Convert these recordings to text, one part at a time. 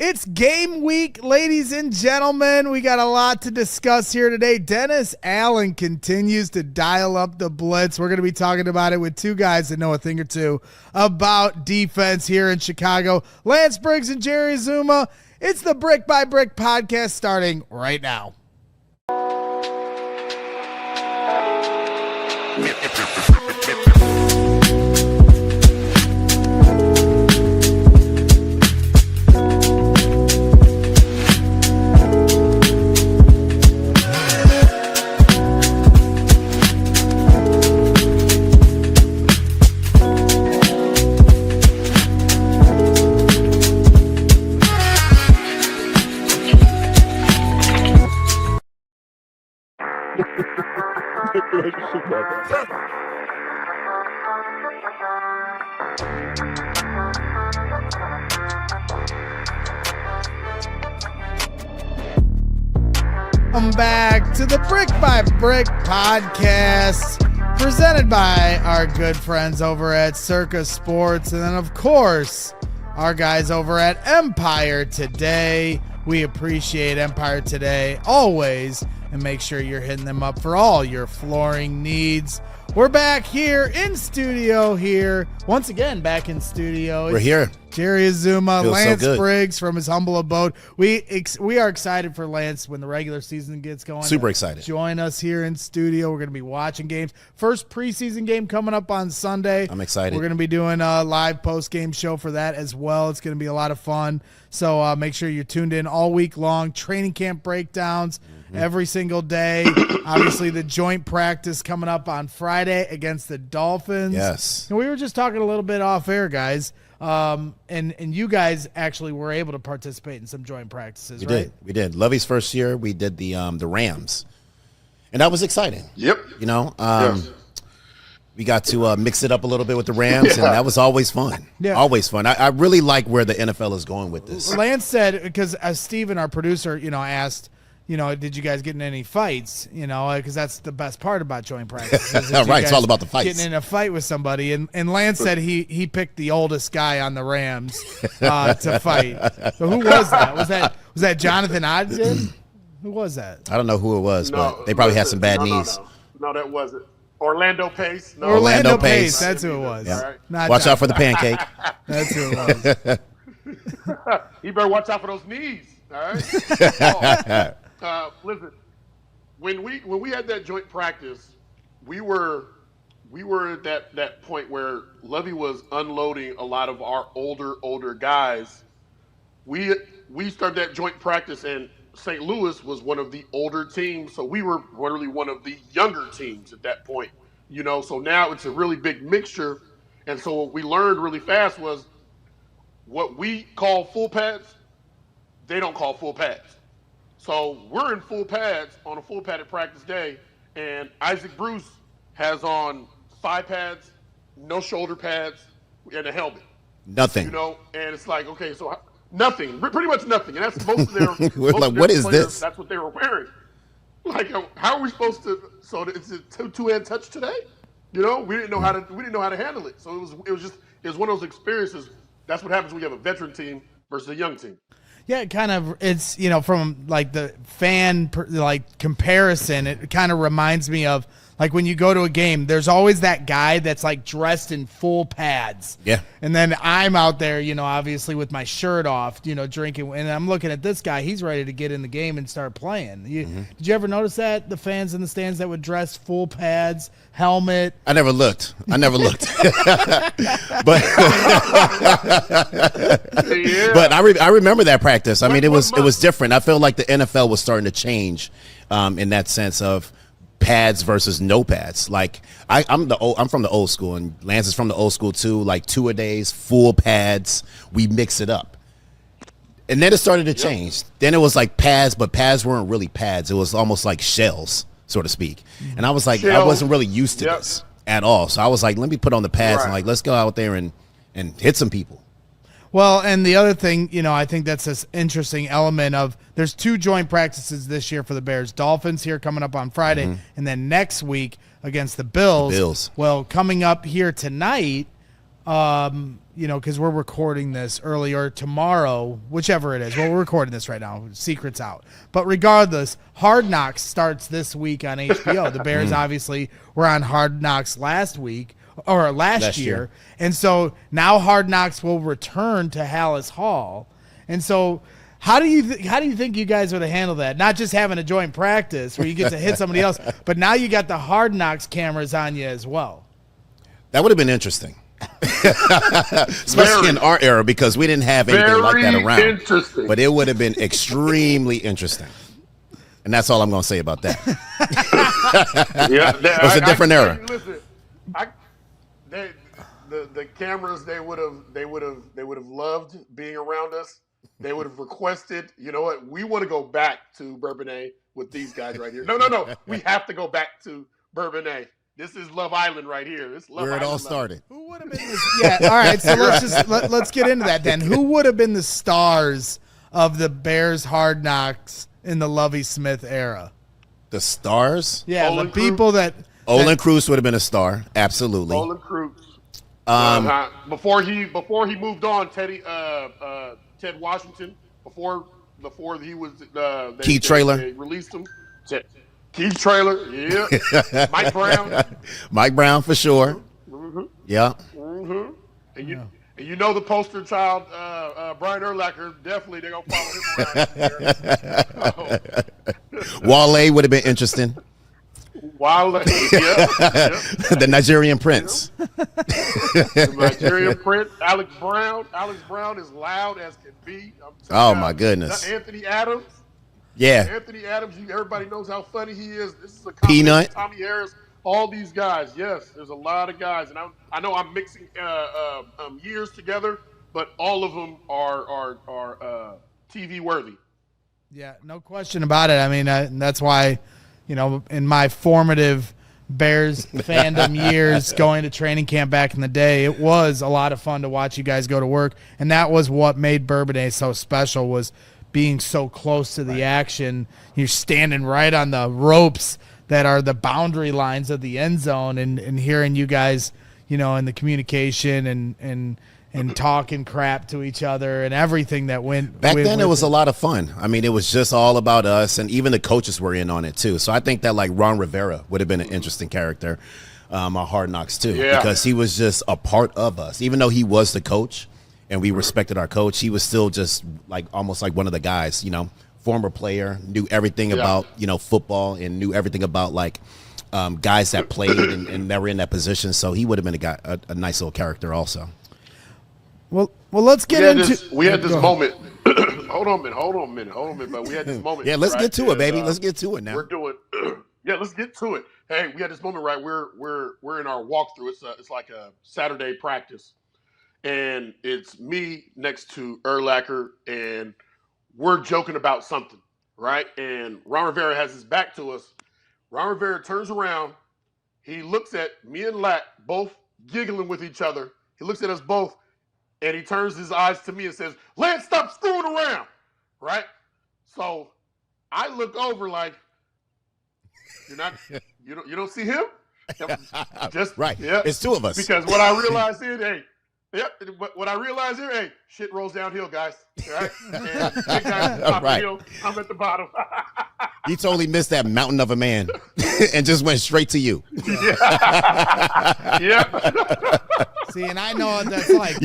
It's game week, ladies and gentlemen. We got a lot to discuss here today. Dennis Allen continues to dial up the blitz. We're going to be talking about it with two guys that know a thing or two about defense here in Chicago. Lance Briggs and Jerry Azumah. It's the Brick by Brick podcast starting right now. Welcome back to the Brick by Brick podcast, presented by our good friends over at Circa Sports, and then of course our guys over at Empire Today. We appreciate Empire Today always, and make sure you're hitting them up for all your flooring needs. We're back here in studio here. Once again, back in studio. We're here. Jerry Azumah, Feels Lance so Briggs from his humble abode. We are excited for Lance when the regular season gets going. Super excited. Join us here in studio. We're going to be watching games. First preseason game coming up on Sunday. I'm excited. We're going to be doing a live post-game show for that as well. It's going to be a lot of fun. So make sure you're tuned in all week long. Training camp breakdowns every single day. Obviously, the joint practice coming up on Friday against the Dolphins. Yes. And we were just talking a little bit off air, guys. And you guys actually were able to participate in some joint practices, right? We did. Lovey's first year, we did the Rams, and that was exciting. Yep. You know, Yes. we got to mix it up a little bit with the Rams, and that was always fun. Yeah. Always fun. I really like where the NFL is going with this. Lance said, because as Steven, our producer, asked, did you guys get in any fights? Because that's the best part about joint practice. Right, it's all about the fights. Getting in a fight with somebody. And Lance said he picked the oldest guy on the Rams to fight. So who was that? Was that Jonathan Ogden? Who was that? I don't know who it was, but they probably had some bad knees. No, that wasn't. Orlando Pace. No. Orlando Pace. Pace. That's who it was. Yeah. Right. Not Watch Jonathan. out for the pancake. That's who it was. You better watch out for those knees. All right. Listen, when we had that joint practice, we were at that point where Lovey was unloading a lot of our older guys. We started that joint practice, and St. Louis was one of the older teams, so we were literally one of the younger teams at that point. So now it's a really big mixture, and so what we learned really fast was what we call full pads, they don't call full pads. So we're in full pads on a full padded practice day, and Isaac Bruce has on 5 pads, no shoulder pads, and a helmet. Nothing. And it's like, okay, so nothing, pretty much nothing, and that's most of their. We're like, what is this? That's what they were wearing. Like, how are we supposed to? So it's a two-hand touch today. We didn't know how to handle it. So it was one of those experiences. That's what happens when you have a veteran team versus a young team. Yeah, it's from like the fan comparison, it kind of reminds me of like when you go to a game, there's always that guy that's like dressed in full pads. Yeah. And then I'm out there, obviously with my shirt off, drinking, and I'm looking at this guy, he's ready to get in the game and start playing. Did you ever notice that? The fans in the stands that would dress full pads, helmet? I never looked. But Yeah. But I remember that practice. I mean, it was different. I feel like the NFL was starting to change in that sense of pads versus no pads. Like I'm from the old school, and Lance is from the old school too. Like 2-a-days, full pads. We mix it up, and then it started to change. Then it was like pads, but pads weren't really pads. It was almost like shells, so to speak. And I was like, I wasn't really used to this at all. So I was like, let me put on the pads and like let's go out there and hit some people. Well, and the other thing, I think that's this interesting element of there's 2 joint practices this year for the Bears. Dolphins here coming up on Friday, and then next week against the Bills. Bills. Well, coming up here tonight, because we're recording this early or tomorrow, whichever it is. Well, we're recording this right now. Secret's out. But regardless, Hard Knocks starts this week on HBO. The Bears obviously were on Hard Knocks last year. And so now Hard Knocks will return to Hallis Hall. And so how do you think you guys would have handled that? Not just having a joint practice where you get to hit somebody else, but now you got the Hard Knocks cameras on you as well. That would have been interesting. Especially in our era, because we didn't have anything like that around. Interesting. But it would have been extremely interesting. And that's all I'm going to say about that. It was a different era. Listen, the cameras, they would have loved being around us. They would have requested, you know what, we want to go back to Bourbonnais with these guys right here. No. We have to go back to Bourbonnais. This is Love Island right here. This Love Where it Island all started. Who would have been all right, so let's get into that then. Who would have been the stars of the Bears Hard Knocks in the Lovie Smith era? The stars? Yeah, Olin the people Cruz. Olin Cruz would have been a star, absolutely. Olin Cruz. Before he moved on, Ted Washington. Before he was Keith Traylor. They released him. Keith Traylor, yeah. Mike Brown for sure. Mm-hmm. Yeah. Mm-hmm. And you know the poster child, Brian Urlacher. Definitely, they're gonna follow him around. Wale would have been interesting. Wale, The Nigerian Prince. The Nigerian Prince. Alex Brown is loud as can be. Oh my goodness. Anthony Adams. Yeah. Anthony Adams, everybody knows how funny he is. This is a Peanut. Tommy Harris, all these guys. Yes, there's a lot of guys, and I know I'm mixing years together, but all of them are TV worthy. Yeah, no question about it. I mean, that's why, in my formative Bears fandom years, going to training camp back in the day, it was a lot of fun to watch you guys go to work, and that was what made Bourbonnais so special, was being so close to the action. You're standing right on the ropes that are the boundary lines of the end zone, and hearing you guys, in the communication and talking crap to each other and everything that went back then. It was a lot of fun. I mean, it was just all about us, and even the coaches were in on it too. So I think that like Ron Rivera would have been an interesting character on Hard Knocks too, because he was just a part of us. Even though he was the coach and we respected our coach, he was still just like almost like one of the guys, former player, knew everything about, football, and knew everything about like guys that played and never in that position. So he would have been a nice little character also. Well, let's get into. We had this moment. Hold on a minute. But we had this moment. Yeah, let's get to it, baby. Let's get to it now. We're doing. Let's get to it. Hey, we had this moment, right? We're in our walkthrough. It's like a Saturday practice, and it's me next to Urlacher, and we're joking about something, right? And Ron Rivera has his back to us. Ron Rivera turns around. He looks at me and Lack, both giggling with each other. He looks at us both. And he turns his eyes to me and says, "Lance, stop screwing around." Right? So I look over like, you don't see him? Just right. Yeah. It's two of us. Because what I realized is, what I realized here, shit rolls downhill, guys. Right? And big guys top of the hill, I'm at the bottom. He totally missed that mountain of a man and just went straight to you. Yeah. See, and I know what that's like.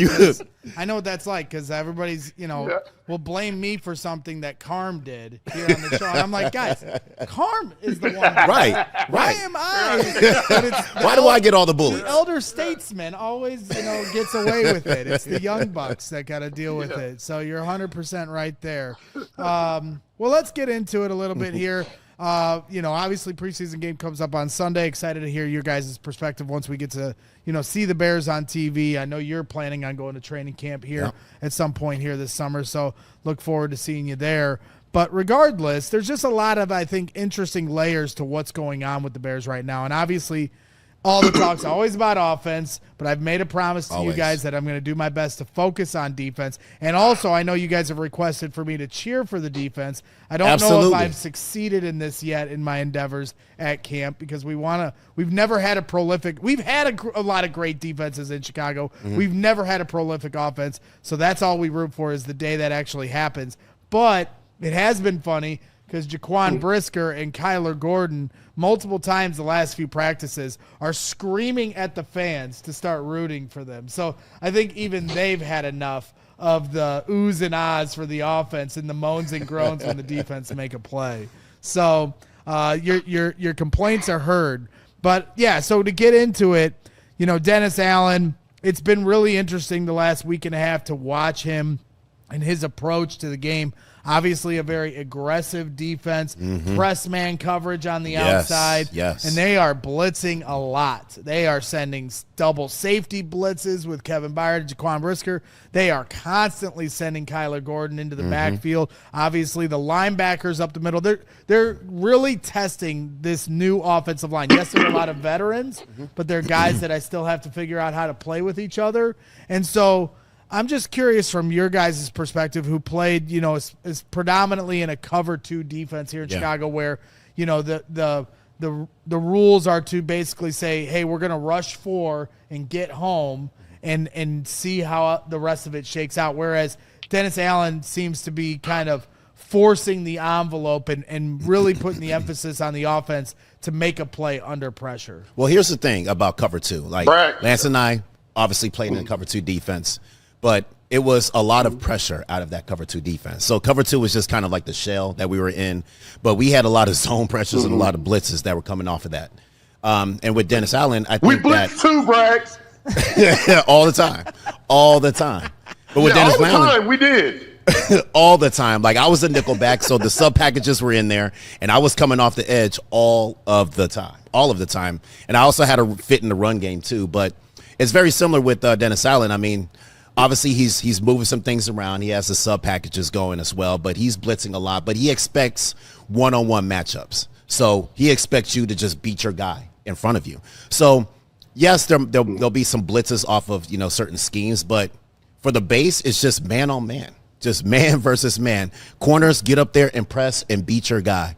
I know what that's like because everybody's, will blame me for something that Carm did here on the show. And I'm like, guys, Carm is the one. Right. Why am I? Why do I get all the bullets? The elder statesman always, gets away with it. It's the young bucks that got to deal with it. So you're 100% right there. Well, let's get into it a little bit here. Obviously preseason game comes up on Sunday. Excited to hear your guys' perspective once we get to, see the Bears on TV. I know you're planning on going to training camp here at some point here this summer, so look forward to seeing you there. But regardless, there's just a lot of, I think, interesting layers to what's going on with the Bears right now. And obviously, all the talk's always about offense, but I've made a promise to you Always. guys that I'm going to do my best to focus on defense. And also, I know you guys have requested for me to cheer for the defense. I don't know if Absolutely. I've succeeded in this yet in my endeavors at camp because we've never had a prolific, we've had a lot of great defenses in Chicago. We've never had a prolific offense. So that's all we root for is the day that actually happens. But it has been funny because Jaquan Brisker and Kyler Gordon multiple times the last few practices are screaming at the fans to start rooting for them. So I think even they've had enough of the oohs and ahs for the offense and the moans and groans when the defense make a play. So your complaints are heard. But, yeah, so to get into it, Dennis Allen, it's been really interesting the last week and a half to watch him and his approach to the game. Obviously, a very aggressive defense, press man coverage on the outside. Yes. And they are blitzing a lot. They are sending double safety blitzes with Kevin Byard and Jaquan Brisker. They are constantly sending Kyler Gordon into the backfield. Obviously, the linebackers up the middle. They're really testing this new offensive line. Yes, there are a lot of veterans, but they're guys that I still have to figure out how to play with each other. And so I'm just curious from your guys' perspective who played, is predominantly in a cover 2 defense here in Chicago where, the rules are to basically say, hey, we're going to rush 4 and get home and see how the rest of it shakes out. Whereas Dennis Allen seems to be kind of forcing the envelope and really putting the emphasis on the offense to make a play under pressure. Well, here's the thing about cover 2. Like Right. Lance and I obviously played in cover 2 defense, but it was a lot of pressure out of that cover 2 defense. So cover 2 was just kind of like the shell that we were in, but we had a lot of zone pressures and a lot of blitzes that were coming off of that. And with Dennis Allen, I We think that blitz too, Braggs. all the time. But with Dennis all the Allen, time we did. all the time. Like I was a nickel back, so the sub packages were in there, and I was coming off the edge all of the time. And I also had a fit in the run game too. But it's very similar with Dennis Allen. I mean, obviously he's moving some things around. He has the sub packages going as well, but he's blitzing a lot. But he expects one-on-one matchups, so he expects you to just beat your guy in front of you. So yes, there'll be some blitzes off of certain schemes, but for the base, it's just man on man. Just man versus man. Corners, get up there and press and beat your guy.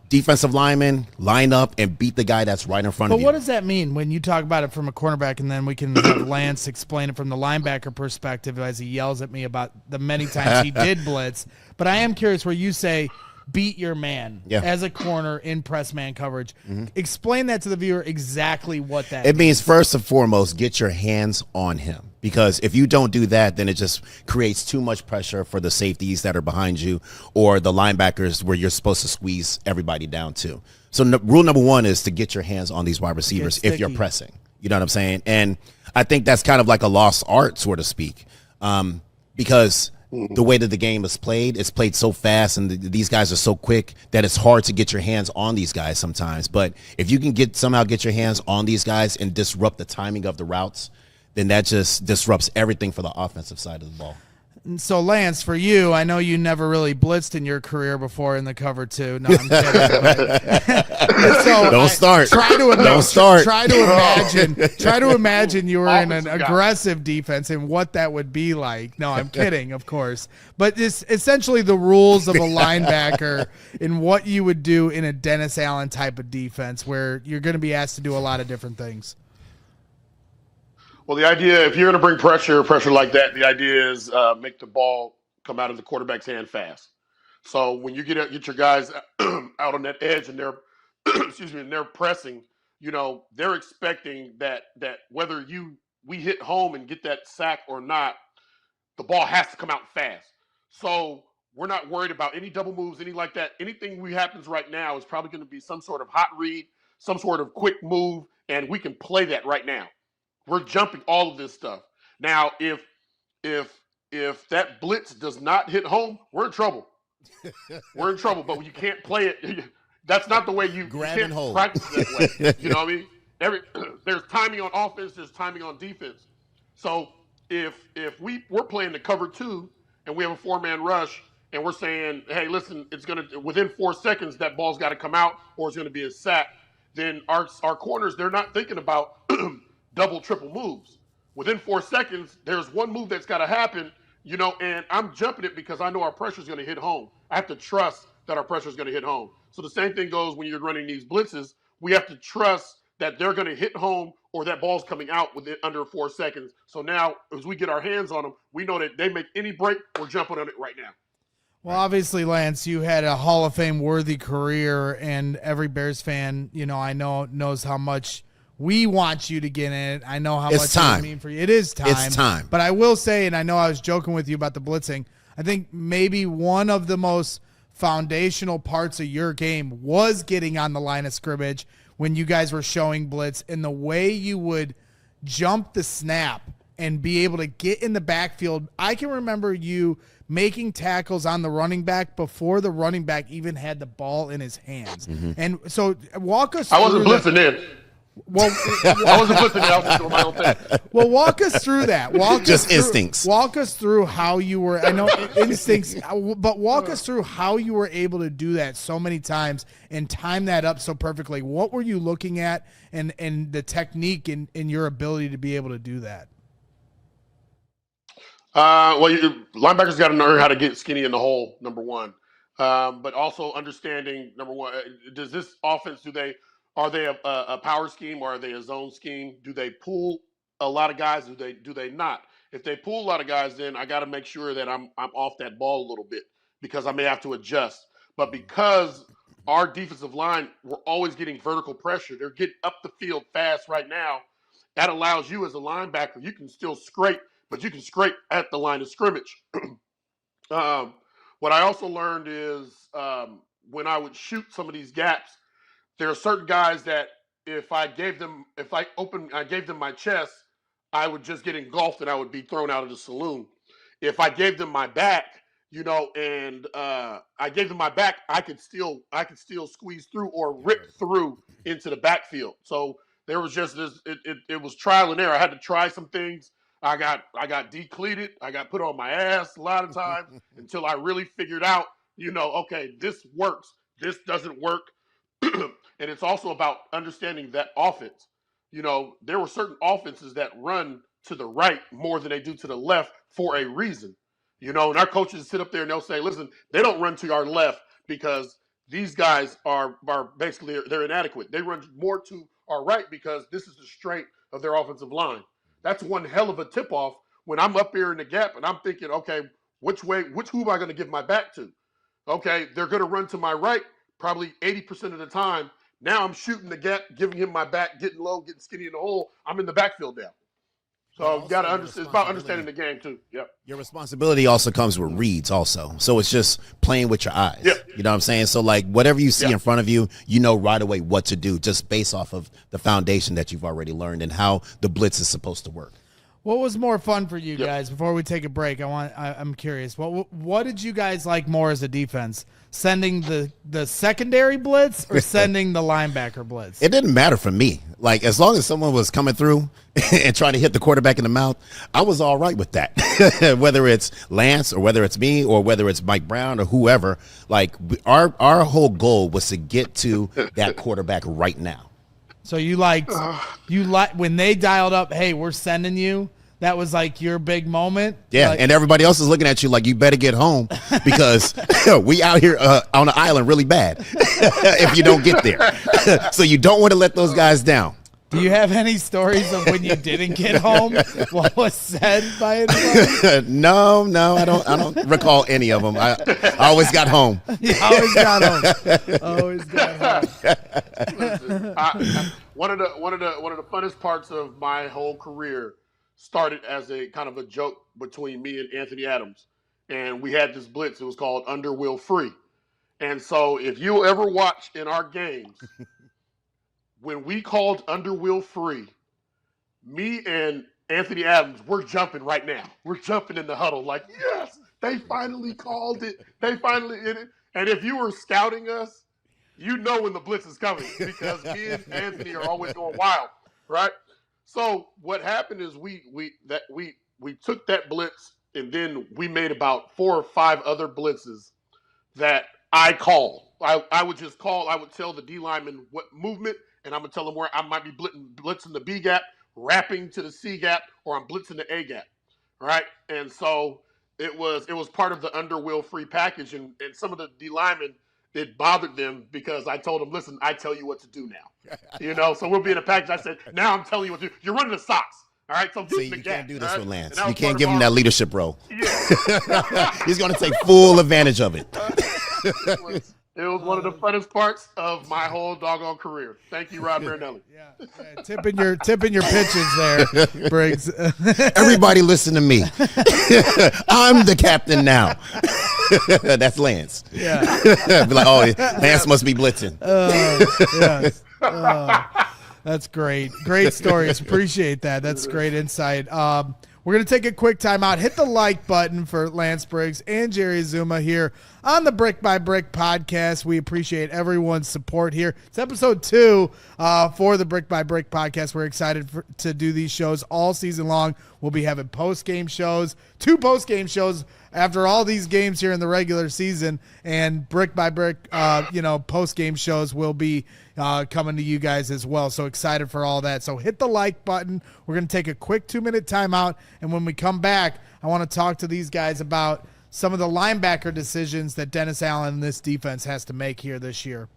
Defensive linemen, line up and beat the guy that's right in front of you. But what does that mean when you talk about it from a cornerback, and then we can have Lance explain it from the linebacker perspective as he yells at me about the many times he did blitz. But I am curious where you say beat your man as a corner in press man coverage. Explain that to the viewer exactly what that It means first and foremost, get your hands on him. Because if you don't do that, then it just creates too much pressure for the safeties that are behind you or the linebackers where you're supposed to squeeze everybody down too. So rule number 1 is to get your hands on these wide receivers if you're pressing. You know what I'm saying? And I think that's kind of like a lost art, so to speak, because the way that the game is played, it's played so fast and these guys are so quick that it's hard to get your hands on these guys sometimes. But if you can somehow get your hands on these guys and disrupt the timing of the routes, then that just disrupts everything for the offensive side of the ball. So, Lance, for you, I know you never really blitzed in your career before in the cover 2. No, I'm kidding. So Don't start. Try to imagine you were in an Offensive guy. aggressive defense and what that would be like. No, I'm kidding, of course. But it's essentially the rules of a linebacker and what you would do in a Dennis Allen type of defense where you're going to be asked to do a lot of different things. Well, the idea, if you're going to bring pressure like that, the idea is make the ball come out of the quarterback's hand fast. So when you get your guys out on that edge and they're, and they're pressing, they're expecting that whether we hit home and get that sack or not, the ball has to come out fast. So we're not worried about any double moves, any like that. Anything we happens right now is probably going to be some sort of hot read, some sort of quick move, and we can play that right now. We're jumping all of this stuff. Now, if that blitz does not hit home, we're in trouble. We're in trouble, but you can't play it. That's not the way you Grab can't and hold. practice that way. You know what I mean? There's timing on offense, there's timing on defense. So if we're playing the cover 2 and we have a 4-man rush and we're saying, hey, listen, it's gonna within 4 seconds that ball's got to come out or it's gonna be a sack. then our corners, they're not thinking about double, triple moves. Within 4 seconds, there's one move that's got to happen, and I'm jumping it because I know our pressure is going to hit home. I have to trust that our pressure is going to hit home. So the same thing goes when you're running these blitzes. We have to trust that they're going to hit home or that ball's coming out within under 4 seconds. So now, as we get our hands on them, we know that they make any break, we're jumping on it right now. Well, obviously, Lance, you had a Hall of Fame worthy career, and every Bears fan, I know knows how much we want you to get in it. I know how much it mean for you. It is time. It's time. But I will say, and I know I was joking with you about the blitzing, I think maybe one of the most foundational parts of your game was getting on the line of scrimmage when you guys were showing blitz, and the way you would jump the snap and be able to get in the backfield. I can remember you making tackles on the running back before the running back even had the ball in his hands. Mm-hmm. And so walk us through. I wasn't blitzing then. Well, I wasn't blitzing. I was doing my own thing. Well, walk us through that. Instincts. Walk us through how you were. I know instincts, but walk us through how you were able to do that so many times and time that up so perfectly. What were you looking at, and the technique and your ability to be able to do that? Linebackers got to learn how to get skinny in the hole. Number one, but also understanding. Number one, does this offense are they a power scheme or are they a zone scheme? Do they pull a lot of guys? Do they not? If they pull a lot of guys, then I got to make sure that I'm off that ball a little bit because I may have to adjust. But because our defensive line, we're always getting vertical pressure. They're getting up the field fast right now. That allows you as a linebacker, you can still scrape, but you can scrape at the line of scrimmage. What I also learned is when I would shoot some of these gaps, there are certain guys that if I gave them my chest, I would just get engulfed and I would be thrown out of the saloon. If I gave them my back, and I gave them my back, I could still squeeze through or rip through into the backfield. So there was just this. It was trial and error. I had to try some things. I got decleated. I got put on my ass a lot of times until I really figured out, okay, this works. This doesn't work. And it's also about understanding that offense. There were certain offenses that run to the right more than they do to the left for a reason. And our coaches sit up there and they'll say, listen, they don't run to our left because these guys are basically, they're inadequate. They run more to our right because this is the strength of their offensive line. That's one hell of a tip-off when I'm up here in the gap and I'm thinking, okay, who am I going to give my back to? Okay, they're going to run to my right probably 80% of the time. Now I'm shooting the gap, giving him my back, getting low, getting skinny in the hole. I'm in the backfield now. So you got to understand. It's about understanding the game too. Yep. Your responsibility also comes with reads also. So it's just playing with your eyes. Yep. You know what I'm saying? So like whatever you see in front of you, you know right away what to do just based off of the foundation that you've already learned and how the blitz is supposed to work. What was more fun for you guys? Before we take a break, I'm curious. What did you guys like more as a defense? Sending the secondary blitz or sending the linebacker blitz? It didn't matter for me. Like as long as someone was coming through and trying to hit the quarterback in the mouth, I was all right with that. Whether it's Lance or whether it's me or whether it's Mike Brown or whoever, like our whole goal was to get to that quarterback right now. So you liked when they dialed up, hey, we're sending you. That was like your big moment. Yeah, like, and everybody else is looking at you like you better get home because we out here on the island really bad if you don't get there. So you don't want to let those guys down. Do you have any stories of when you didn't get home? What was said by anybody? No, I don't recall any of them. I always got home. You always got home. Always got home. Listen, one of the funnest parts of my whole career started as a kind of a joke between me and Anthony Adams, and we had this blitz. It was called Under Will Free, and so if you ever watch in our games. When we called Under Will Free, me and Anthony Adams, we're jumping right now. We're jumping in the huddle like, yes, they finally called it. They finally did it. And if you were scouting us, you know when the blitz is coming because me and Anthony are always going wild, right? So what happened is we took that blitz and then we made about 4 or 5 other blitzes that I called. I would just call. I would tell the D lineman what movement and I'm going to tell them where I might be blitzing the B gap, wrapping to the C gap, or I'm blitzing the A gap, right? And so it was part of the underwheel free package, and some of the D linemen, it bothered them because I told them, listen, I tell you what to do now. So we'll be in a package. I said, now I'm telling you what to do. You're running the socks. All right, so see, you can't do this with Lance. You can't give him that leadership role. Yeah. He's going to take full advantage of it. It was one of the funnest parts of my whole doggone career. Thank you, Rob Marinelli. Yeah. Tipping your pitches there, Briggs. Everybody listen to me. I'm the captain now. That's Lance. Yeah. Be like, oh, Lance must be blitzing. Yes. That's great. Great stories. Appreciate that. That's great insight. We're going to take a quick timeout. Hit the like button for Lance Briggs and Jerry Azumah here on the Brick by Brick podcast. We appreciate everyone's support here. It's episode 2 for the Brick by Brick podcast. We're excited to do these shows all season long. We'll be having post-game shows, 2 post-game shows after all these games here in the regular season, and Brick by Brick, post-game shows will be coming to you guys as well. So excited for all that. So hit the like button. We're going to take a quick 2-minute timeout, and when we come back, I want to talk to these guys about some of the linebacker decisions that Dennis Allen and this defense has to make here this year.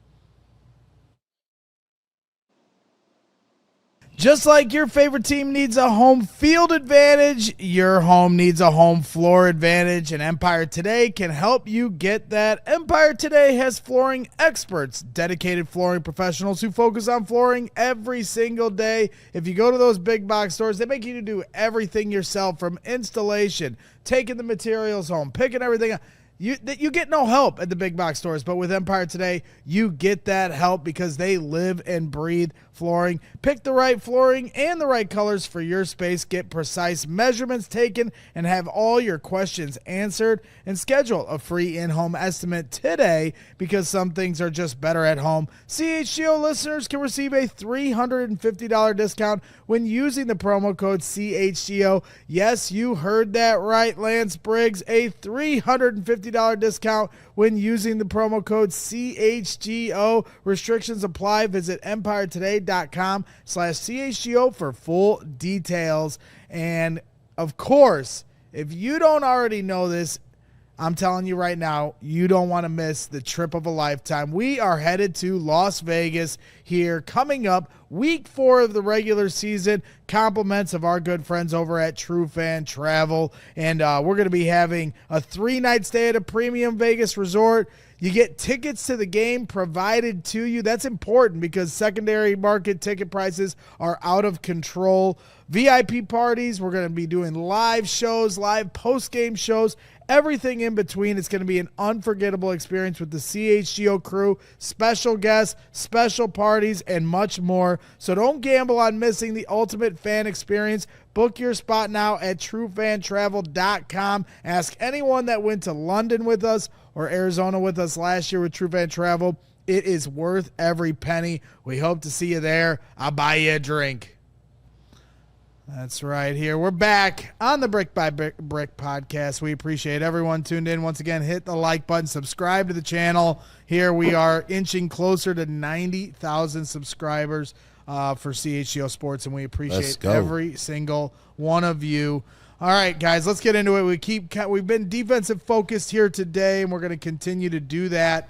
Just like your favorite team needs a home field advantage, your home needs a home floor advantage, and Empire Today can help you get that. Empire Today has flooring experts, dedicated flooring professionals who focus on flooring every single day. If you go to those big box stores, they make you do everything yourself, from installation, taking the materials home, picking everything up. You get no help at the big box stores, but with Empire Today, you get that help because they live and breathe flooring. Pick the right flooring and the right colors for your space. Get precise measurements taken and have all your questions answered. And schedule a free in-home estimate today, because some things are just better at home. CHGO listeners can receive a $350 discount when using the promo code CHGO. Yes, you heard that right, Lance Briggs. A $350 discount when using the promo code CHGO. Restrictions apply. Visit EmpireToday.com/CHGO for full details. And of course, if you don't already know this, I'm telling you right now, you don't want to miss the trip of a lifetime. We are headed to Las Vegas here coming up week 4 of the regular season. Compliments of our good friends over at True Fan Travel. And we're going to be having a 3-night stay at a premium Vegas resort. You get tickets to the game provided to you. That's important because secondary market ticket prices are out of control. VIP parties, we're going to be doing live shows, live post-game shows, everything in between. It's going to be an unforgettable experience with the CHGO crew, special guests, special parties, and much more. So don't gamble on missing the ultimate fan experience. Book your spot now at truefantravel.com. Ask anyone that went to London with us or Arizona with us last year with True Fan Travel. It is worth every penny. We hope to see you there. I'll buy you a drink. That's right here. We're back on the Brick by Brick podcast. We appreciate everyone tuned in. Once again, hit the like button, subscribe to the channel. Here we are inching closer to 90,000 subscribers for CHGO Sports, and we appreciate every single one of you. All right, guys, let's get into it. We've been defensive focused here today, and we're going to continue to do that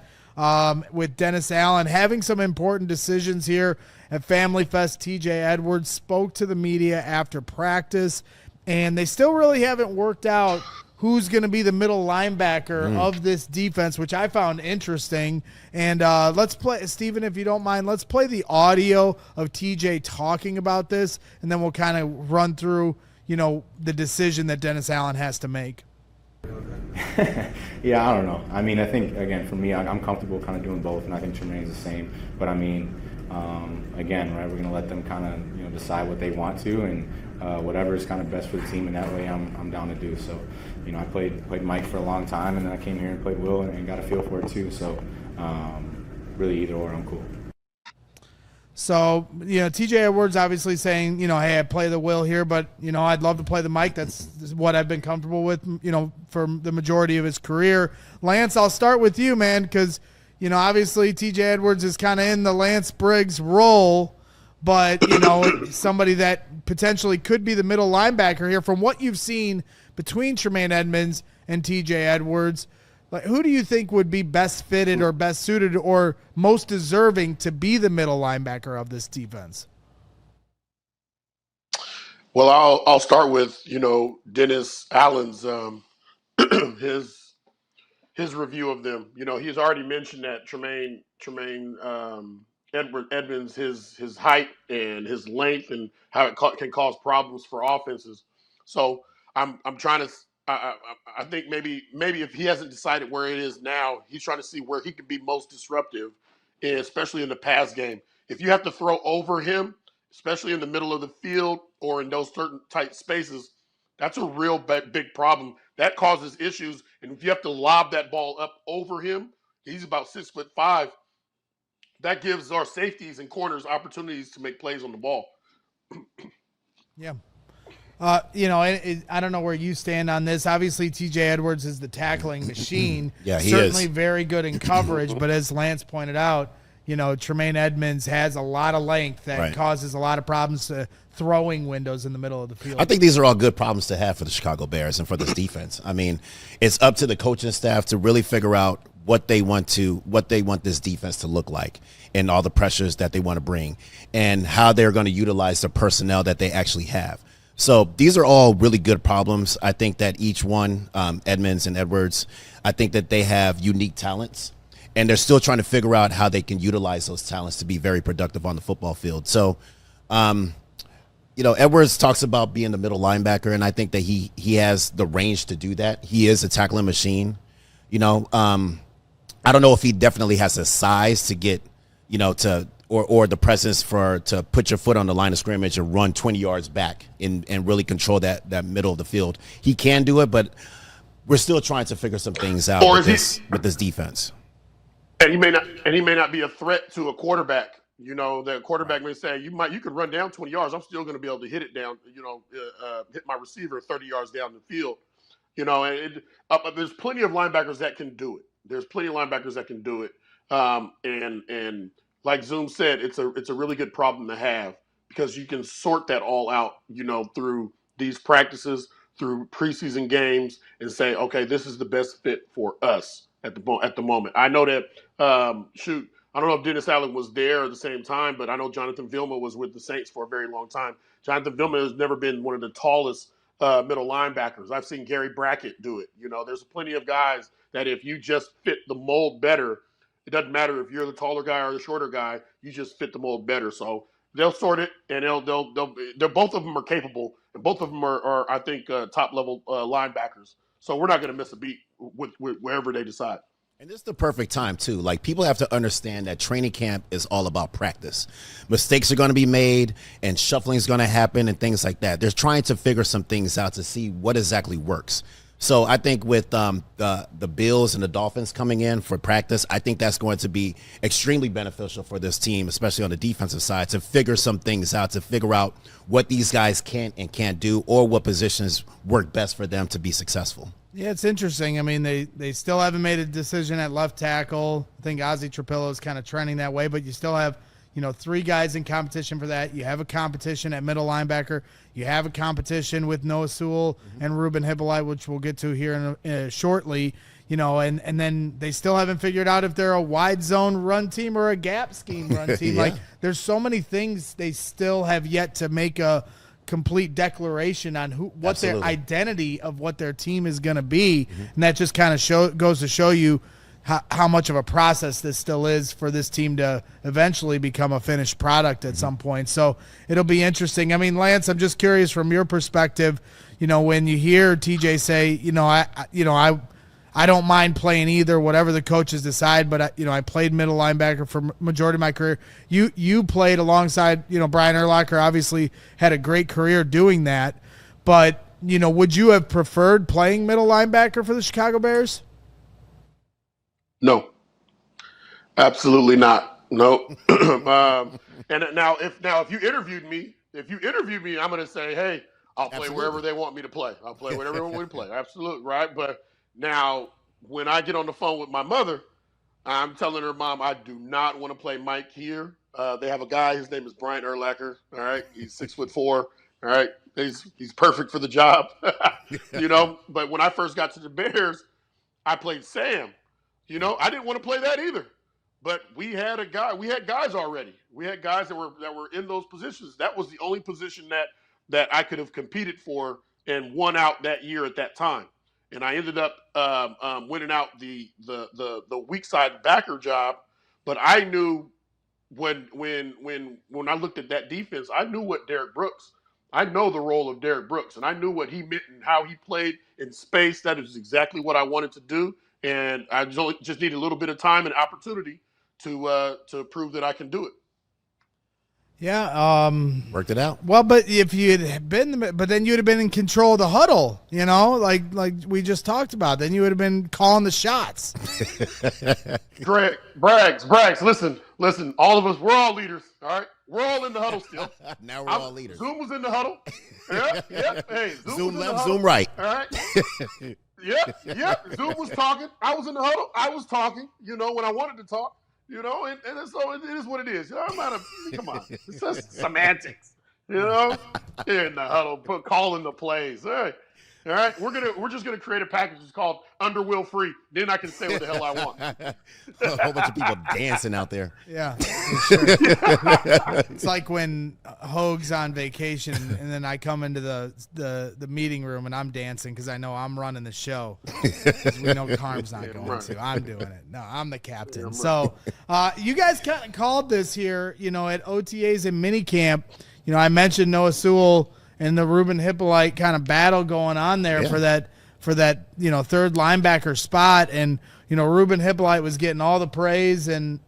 with Dennis Allen having some important decisions here at Family Fest. TJ Edwards spoke to the media after practice, and they still really haven't worked out who's going to be the middle linebacker of this defense, which I found interesting. And let's play, Steven, if you don't mind, let's play the audio of TJ talking about this, and then we'll kind of run through, the decision that Dennis Allen has to make. Yeah, I don't know. I mean, I think, again, for me, I'm comfortable kind of doing both, and I think Tremaine's the same. But, I mean, again, right, we're going to let them kind of, decide what they want to, and whatever is kind of best for the team in that way, I'm down to do. So, I played Mike for a long time, and then I came here and played Will and got a feel for it too. So, really either or, I'm cool. So, TJ Edwards obviously saying, hey, I play the Will here, but, I'd love to play the Mike. That's what I've been comfortable with, for the majority of his career. Lance, I'll start with you, man, because, obviously TJ Edwards is kind of in the Lance Briggs role, but, somebody that potentially could be the middle linebacker here. From what you've seen between Tremaine Edmunds and TJ Edwards, like, who do you think would be best fitted or best suited or most deserving to be the middle linebacker of this defense? Well, I'll start with, Dennis Allen's his review of them. He's already mentioned that Tremaine Edmunds, his height and his length and how it can cause problems for offenses. So I'm trying to. I think maybe if he hasn't decided where it is now, he's trying to see where he can be most disruptive, especially in the pass game. If you have to throw over him, especially in the middle of the field or in those certain tight spaces, that's a real big problem. That causes issues. And if you have to lob that ball up over him, he's about 6'5". That gives our safeties and corners opportunities to make plays on the ball. Yeah. I don't know where you stand on this. Obviously, TJ Edwards is the tackling machine. Yeah, he certainly is. Very good in coverage. But as Lance pointed out, Tremaine Edmunds has a lot of length that causes a lot of problems to throwing windows in the middle of the field. I think these are all good problems to have for the Chicago Bears and for this defense. I mean, it's up to the coaching staff to really figure out what they want this defense to look like and all the pressures that they want to bring and how they're going to utilize the personnel that they actually have. So these are all really good problems. I think that each one, Edmunds and Edwards, I think that they have unique talents, and they're still trying to figure out how they can utilize those talents to be very productive on the football field. So, Edwards talks about being the middle linebacker, and I think that he has the range to do that. He is a tackling machine. I don't know if he definitely has the size to get, or the presence to put your foot on the line of scrimmage and run 20 yards back and really control that middle of the field. He can do it, but we're still trying to figure some things out with this defense. And he may not be a threat to a quarterback. The quarterback may say, you could run down 20 yards. I'm still going to be able to hit it down, hit my receiver 30 yards down the field. There's plenty of linebackers that can do it. And like Zoom said, it's a really good problem to have because you can sort that all out, through these practices, through preseason games, and say, okay, this is the best fit for us at the moment. I know that. I don't know if Dennis Allen was there at the same time, but I know Jonathan Vilma was with the Saints for a very long time. Jonathan Vilma has never been one of the tallest middle linebackers. I've seen Gary Brackett do it. There's plenty of guys that if you just fit the mold better, it doesn't matter if you're the taller guy or the shorter guy, you just fit the mold better. So they'll sort it, and they're both of them are capable, and both of them are I think, top level linebackers. So we're not going to miss a beat with wherever they decide. And this is the perfect time, too. Like, people have to understand that training camp is all about practice. Mistakes are going to be made, and shuffling is going to happen, and things like that. They're trying to figure some things out to see what exactly works. So I think with the Bills and the Dolphins coming in for practice, I think that's going to be extremely beneficial for this team, especially on the defensive side, to figure some things out, to figure out what these guys can and can't do or what positions work best for them to be successful. Yeah, it's interesting. I mean, they still haven't made a decision at left tackle. I think Ozzie Trapillo is kind of trending that way, but you still have, three guys in competition for that. You have a competition at middle linebacker. You have a competition with Noah Sewell and Ruben Hippolyte, which we'll get to here shortly. And then they still haven't figured out if they're a wide zone run team or a gap scheme run team. Yeah. Like, there's so many things they still have yet to make a complete declaration on what Absolutely. their identity of what their team is going to be. And that just kind of goes to show you how much of a process this still is for this team to eventually become a finished product at some point. So it'll be interesting. I mean, Lance, I'm just curious from your perspective, when you hear TJ say, I don't mind playing either, whatever the coaches decide, but I played middle linebacker for majority of my career. You played alongside, Brian Urlacher obviously had a great career doing that, but would you have preferred playing middle linebacker for the Chicago Bears? No, absolutely not. No. And now if you interviewed me, I'm going to say, hey, I'll play wherever they want me to play. I'll play whatever they want me to play. Absolutely, right? But now, when I get on the phone with my mother, I'm telling her mom, I do not want to play Mike here. They have a guy. His name is Brian Urlacher. All right, he's 6'4". All right, he's perfect for the job. But when I first got to the Bears, I played Sam. I didn't want to play that either. But we had guys already. We had guys that were in those positions. That was the only position that I could have competed for and won out that year at that time. And I ended up winning out the weak side backer job. But I knew when I looked at that defense, I knew what Derek Brooks. I know the role of Derek Brooks, and I knew what he meant and how he played in space. That is exactly what I wanted to do, and I just need a little bit of time and opportunity to prove that I can do it. Yeah, worked it out. Well, but if you had been, but then you'd have been in control of the huddle, like we just talked about. Then you would have been calling the shots. Braggs, listen. All of us, we're all leaders. All right, we're all in the huddle still. Now we're all leaders. Zoom was in the huddle. Yeah. Hey, Zoom left, Zoom right. All right. Yeah. Zoom was talking. I was in the huddle. I was talking. When I wanted to talk. And so it is what it is. I'm not come on. It's just semantics. In the huddle, calling the plays. All right. We're just gonna create a package that's called Underwheel Free. Then I can say what the hell I want. A whole bunch of people dancing out there. Yeah, sure. It's like when Hoag's on vacation and then I come into the meeting room and I'm dancing because I know I'm running the show. Because we know Carm's not going to. I'm doing it. No, I'm the captain. So you guys kind of called this here, at OTAs and minicamp. I mentioned Noah Sewell and the Ruben Hippolyte kind of battle going on there for that third linebacker spot. And Ruben Hippolyte was getting all the praise and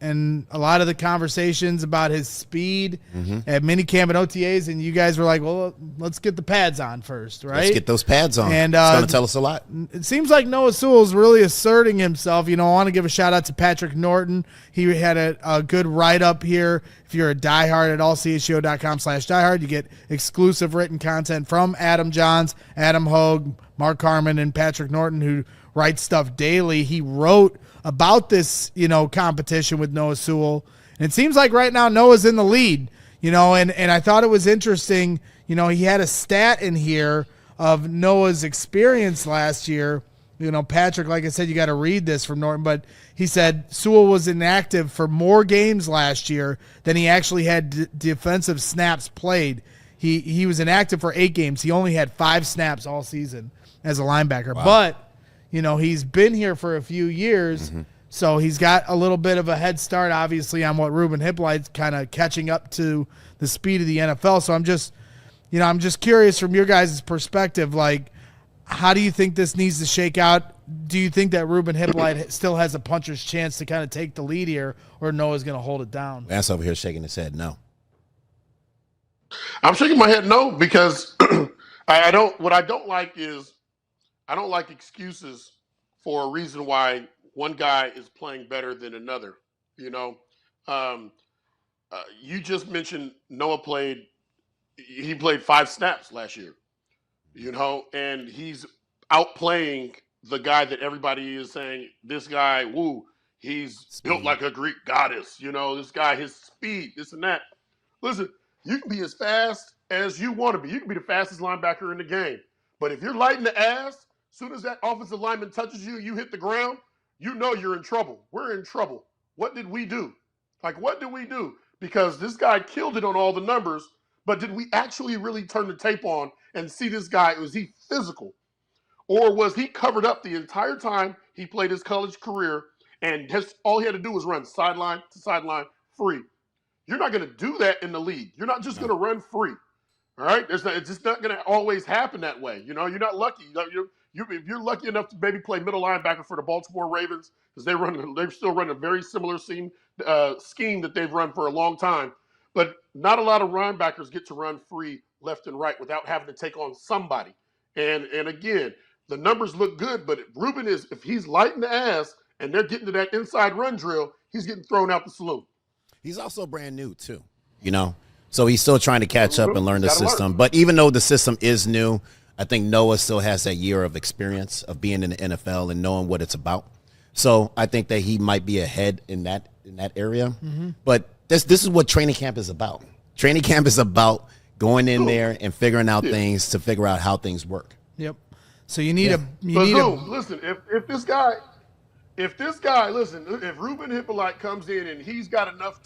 a lot of the conversations about his speed at minicamp and OTAs, and you guys were like, well, let's get the pads on first, right? Let's get those pads on. And it's going to tell us a lot. It seems like Noah Sewell's really asserting himself. I want to give a shout out to Patrick Norton. He had a good write-up here. If you're a diehard at allcsu.com/diehard, you get exclusive written content from Adam Johns, Adam Hogue, Mark Harmon, and Patrick Norton, who writes stuff daily. He wrote about this, competition with Noah Sewell. And it seems like right now Noah's in the lead, and I thought it was interesting. He had a stat in here of Noah's experience last year. Patrick, like I said, you got to read this from Norton, but he said Sewell was inactive for more games last year than he actually had defensive snaps played. He was inactive for 8 games. He only had 5 snaps all season as a linebacker. Wow. But, he's been here for a few years, so he's got a little bit of a head start, obviously, on what Ruben Hippolyte's kind of catching up to the speed of the NFL. So I'm just curious from your guys' perspective, how do you think this needs to shake out? Do you think that Ruben Hippolyte still has a puncher's chance to kind of take the lead here, or Noah's going to hold it down? Vance over here shaking his head no. I'm shaking my head no because I don't like excuses for a reason why one guy is playing better than another. You just mentioned Noah played 5 snaps last year. And he's outplaying the guy that everybody is saying, this guy, he's built like a Greek goddess. This guy, his speed, this and that. Listen, you can be as fast as you want to be. You can be the fastest linebacker in the game. But if you're light in the ass, as soon as that offensive lineman touches you, you hit the ground, you're in trouble. We're in trouble. What did we do? What did we do? Because this guy killed it on all the numbers, but did we actually really turn the tape on and see this guy? Was he physical? Or was he covered up the entire time he played his college career and all he had to do was run sideline to sideline free? You're not going to do that in the league. You're not just going to run free. All right? It's just not going to always happen that way. You're not lucky. If you're lucky enough to maybe play middle linebacker for the Baltimore Ravens, because they still run a very similar scheme that they've run for a long time. But not a lot of linebackers get to run free left and right without having to take on somebody. And again, the numbers look good, but if he's light in the ass and they're getting to that inside run drill, he's getting thrown out the saloon. He's also brand new too, so he's still trying to catch up and learn the system. But even though the system is new, I think Noah still has that year of experience of being in the NFL and knowing what it's about. So I think that he might be ahead in that area. But this is what training camp is about. Training camp is about going in there and figuring out things to figure out how things work. Yep. So you need listen, if this guy, listen, if Ruben Hippolyte comes in and he's got enough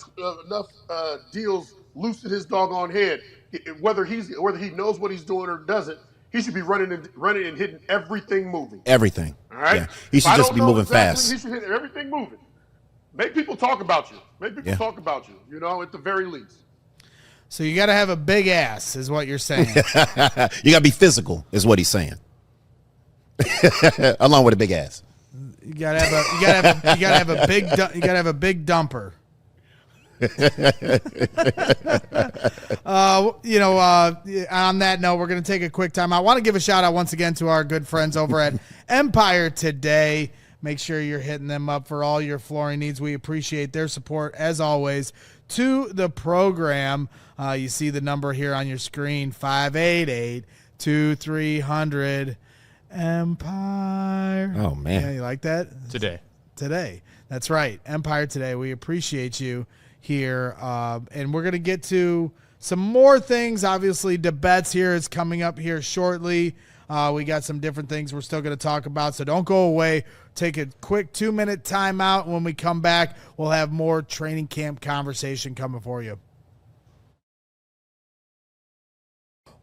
deals loose in his doggone head, whether he knows what he's doing or doesn't, he should be running and hitting everything moving. Everything. All right. Yeah. He should just be moving fast. He should hit everything moving. Make people talk about you. Talk about you. You know, at the very least. So you got to have a big ass, is what you're saying. You got to be physical, is what he's saying. Along with a big ass. You got to have a big dumper. On that note, we're going to take a quick time. I want to give a shout out once again to our good friends over at Empire Today. Make sure you're hitting them up for all your flooring needs. We appreciate their support, as always, to the program. You see the number here on your screen, 588-2300 Empire. Oh, man. Yeah, you like that? Today. That's right. Empire Today. We appreciate you here. And we're going to get to some more things. Obviously, the bets here is coming up here shortly. We got some different things we're still going to talk about, so don't go away. Take a quick 2-minute timeout. When we come back, we'll have more training camp conversation coming for you.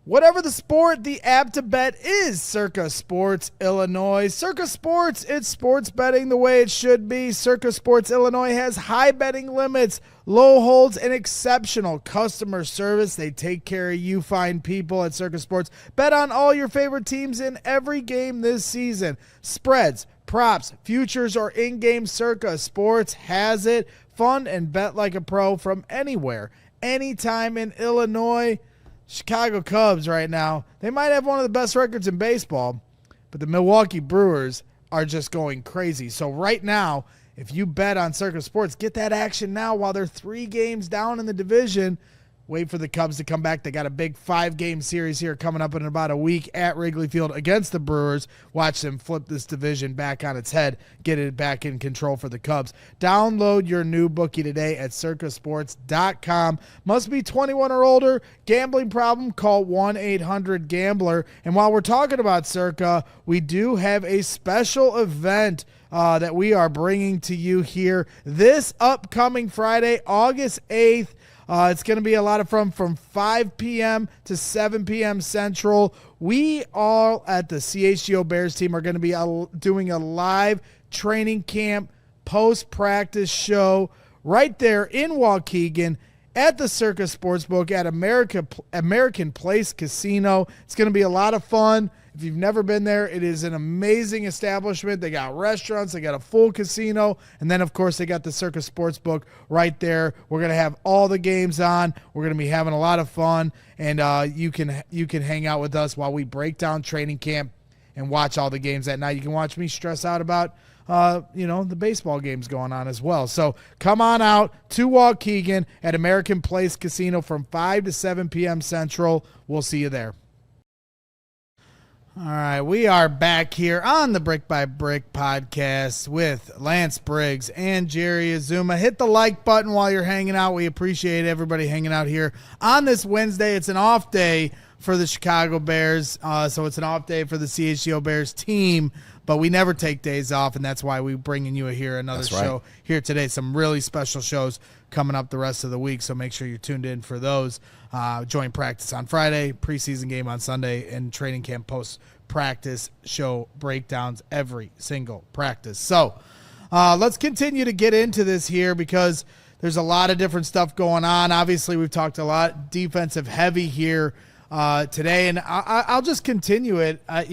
Whatever the sport, the app to bet is Circa Sports Illinois. Circa Sports, it's sports betting the way it should be. Circa Sports Illinois has high betting limits, low holds, and exceptional customer service. They take care of you fine people at Circa Sports. Bet on all your favorite teams in every game this season. Spreads, props, futures, or in-game, Circa Sports has it. Fun and bet like a pro from anywhere, anytime in Illinois. Chicago Cubs right now, they might have one of the best records in baseball, but the Milwaukee Brewers are just going crazy. So right now, if you bet on Circa Sports, get that action now while they're 3 games down in the division. Wait for the Cubs to come back. They got a big 5-game series here coming up in about a week at Wrigley Field against the Brewers. Watch them flip this division back on its head, get it back in control for the Cubs. Download your new bookie today at circasports.com. Must be 21 or older. Gambling problem? Call 1-800-GAMBLER. And while we're talking about Circa, we do have a special event that we are bringing to you here this upcoming Friday, August 8th. It's going to be a lot of fun from 5 p.m. to 7 p.m. Central. We all at the CHGO Bears team are going to be doing a live training camp post-practice show right there in Waukegan at the Circa Sportsbook at American Place Casino. It's going to be a lot of fun. If you've never been there, it is an amazing establishment. They got restaurants, they got a full casino, and then, of course, they got the Circa Sportsbook right there. We're going to have all the games on. We're going to be having a lot of fun, and you can hang out with us while we break down training camp and watch all the games that night. You can watch me stress out about the baseball games going on as well. So come on out to Waukegan at American Place Casino from 5 to 7 p.m. Central. We'll see you there. All right, we are back here on the Brick by Brick podcast with Lance Briggs and Jerry Azumah. Hit the like button while you're hanging out. We appreciate everybody hanging out here on this Wednesday. It's an off day for the Chicago Bears, so it's an off day for the CHGO Bears team, but we never take days off, and that's why we're bringing you here another show here today. Some really special shows coming up the rest of the week, so make sure you're tuned in for those. Joint practice on Friday, preseason game on Sunday, and training camp post-practice show breakdowns every single practice. So let's continue to get into this here because there's a lot of different stuff going on. Obviously, we've talked a lot defensive heavy here today, and I'll just continue it. I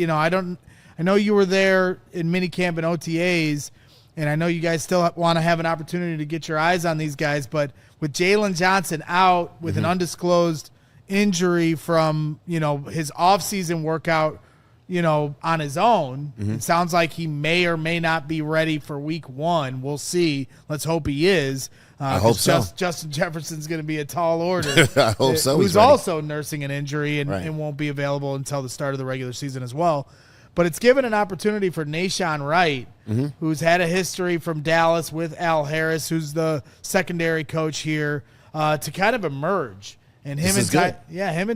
know you were there in minicamp and OTAs, and I know you guys still want to have an opportunity to get your eyes on these guys, but with Jalen Johnson out with an undisclosed injury from, his offseason workout, on his own, it sounds like he may or may not be ready for week 1. We'll see. Let's hope he is. I hope so. Justin Jefferson's going to be a tall order. I hope so. Who's also nursing an injury and won't be available until the start of the regular season as well. but it's given an opportunity for Nahshon Wright, who's had a history from Dallas with Al Harris, who's the secondary coach here, to kind of emerge. And him and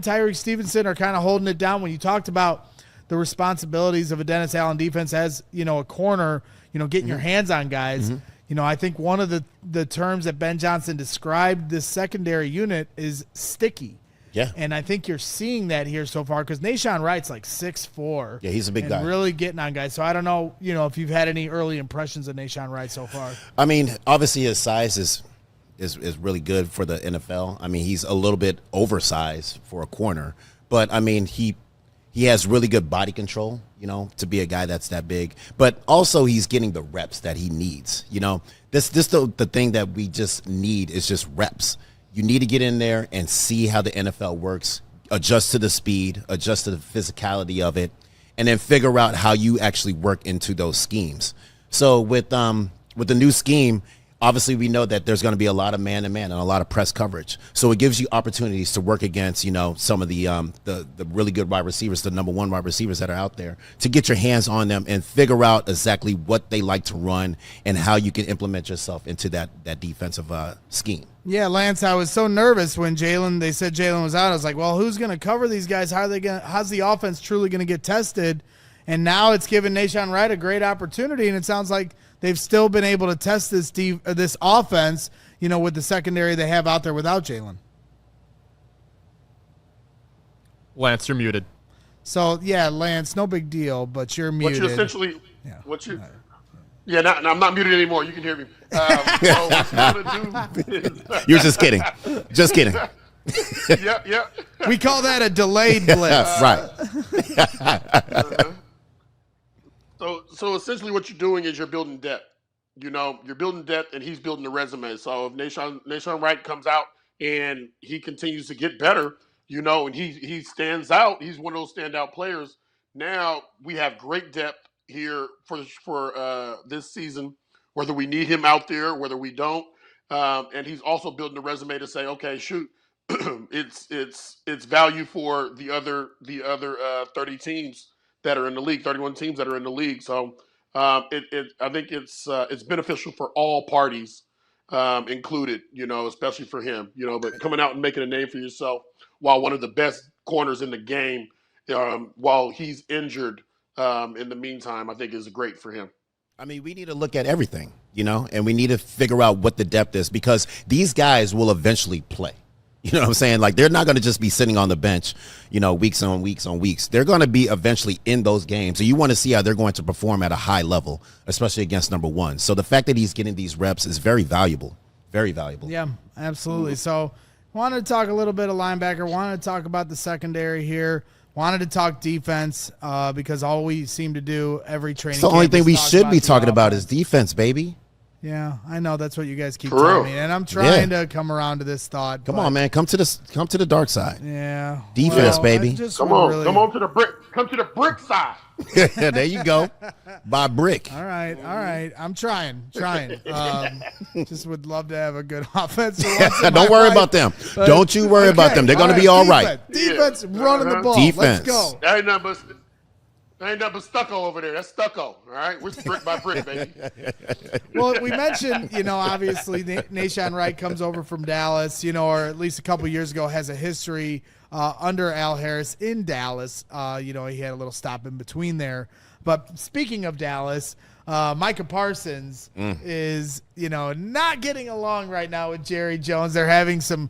Tyreek Stevenson are kind of holding it down. When you talked about the responsibilities of a Dennis Allen defense as, a corner, getting your hands on guys, I think one of the terms that Ben Johnson described this secondary unit is sticky. Yeah. And I think you're seeing that here so far because Nahshon Wright's like 6'4". Yeah, he's a big guy. Really getting on guys. So I don't know, if you've had any early impressions of Nahshon Wright so far. I mean, obviously his size is really good for the NFL. I mean, he's a little bit oversized for a corner, but I mean, he has really good body control, to be a guy that's that big. But also he's getting the reps that he needs. This the thing that we just need is just reps. You need to get in there and see how the NFL works, adjust to the speed, adjust to the physicality of it, and then figure out how you actually work into those schemes. So with the new scheme, obviously we know that there's going to be a lot of man-to-man and a lot of press coverage. So it gives you opportunities to work against, some of the really good wide receivers, the number one wide receivers that are out there, to get your hands on them and figure out exactly what they like to run and how you can implement yourself into that defensive scheme. Yeah, Lance, I was so nervous when they said Jalen was out. I was like, well, who's going to cover these guys? How's the offense truly going to get tested? And now it's given Nahshon Wright a great opportunity, and it sounds like they've still been able to test this offense, with the secondary they have out there without Jalen. Lance, you're muted. So, yeah, Lance, no big deal, but you're muted. I'm not muted anymore. You can hear me. So what you're going to do is... You're just kidding. Just kidding. Yeah. We call that a delayed blitz. Right. So essentially what you're doing is you're building depth. You're building depth, and he's building a resume. So if Nahshon Wright comes out and he continues to get better, and he stands out, he's one of those standout players. Now we have great depth here for this season, whether we need him out there, whether we don't. And he's also building a resume to say, okay, shoot, it's value for the other 30 teams that are in the league, 31 teams that are in the league. So I think it's beneficial for all parties, included, especially for him, but coming out and making a name for yourself while one of the best corners in the game, while he's injured in the meantime, I think is great for him. I mean, we need to look at everything, and we need to figure out what the depth is because these guys will eventually play. You know what I'm saying? Like, they're not going to just be sitting on the bench, weeks on weeks on weeks. They're going to be eventually in those games. So you want to see how they're going to perform at a high level, especially against number one. So the fact that he's getting these reps is very valuable. Very valuable. Yeah, absolutely. So wanted to talk a little bit of linebacker. Wanted to talk about the secondary here. Wanted to talk defense because all we seem to do every training it's the only thing we should be talking about is defense, baby. Yeah, I know that's what you guys keep telling me, and I'm trying to come around to this thought. Come on, man, come to the dark side. Yeah, defense, baby. Come on to the brick side. There you go, by brick. All right. I'm trying. Just would love to have a good offense. Don't worry about them. Don't you worry about them. They're going to be all right. Defense running the ball. Defense. Let's go. Ain't nothing but stucco over there. That's stucco. All right, we're brick by brick, baby. Well, we mentioned, obviously Nahshon Wright comes over from Dallas, or at least a couple years ago has a history under Al Harris in Dallas. He had a little stop in between there. But speaking of Dallas, Micah Parsons is, not getting along right now with Jerry Jones. They're having some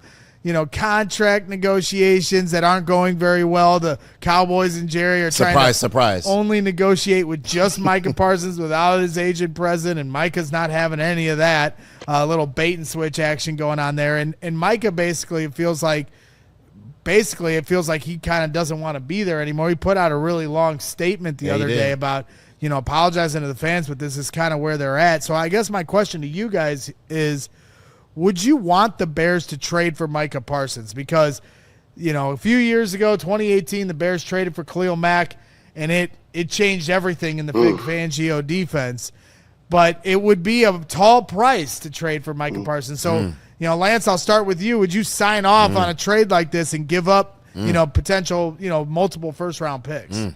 contract negotiations that aren't going very well. The Cowboys and Jerry are trying to only negotiate with just Micah Parsons without his agent present, and Micah's not having any of that. A little bait and switch action going on there. And Micah basically it feels like he kind of doesn't want to be there anymore. He put out a really long statement the other day about, apologizing to the fans, but this is kind of where they're at. So I guess my question to you guys is, would you want the Bears to trade for Micah Parsons? Because, a few years ago, 2018, the Bears traded for Khalil Mack, and it changed everything in the Big Fangio defense. But it would be a tall price to trade for Micah Parsons. So, Lance, I'll start with you. Would you sign off on a trade like this and give up, potential, multiple first-round picks?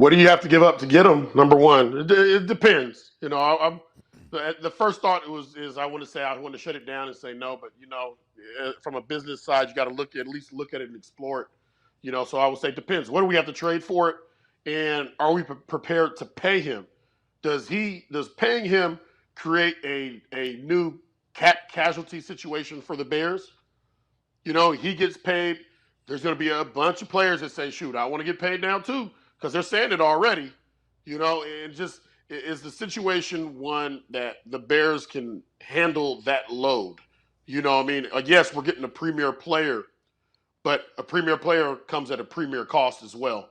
What do you have to give up to get him? Number one, it depends. The first thought is I want to shut it down and say no, but from a business side, you got to at least look at it and explore it. So I would say it depends. What do we have to trade for it, and are we prepared to pay him? Does paying him create a new cap casualty situation for the Bears? He gets paid. There's going to be a bunch of players that say, "Shoot, I want to get paid now too," because they're saying it already. And just is the situation one that the Bears can handle that load? Yes, we're getting a premier player, but a premier player comes at a premier cost as well.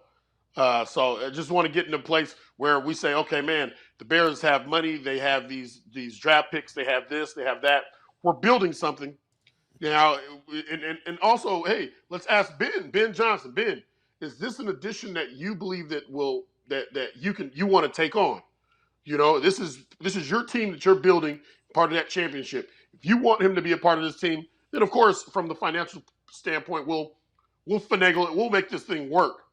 So I just want to get in a place where we say, okay, man, the Bears have money. They have these draft picks. They have this. They have that. We're building something now. And also, hey, let's ask Ben Johnson. Ben, is this an addition that you believe that you want to take on? This is your team that you're building, part of that championship. If you want him to be a part of this team, then of course, from the financial standpoint, we'll finagle it. We'll make this thing work.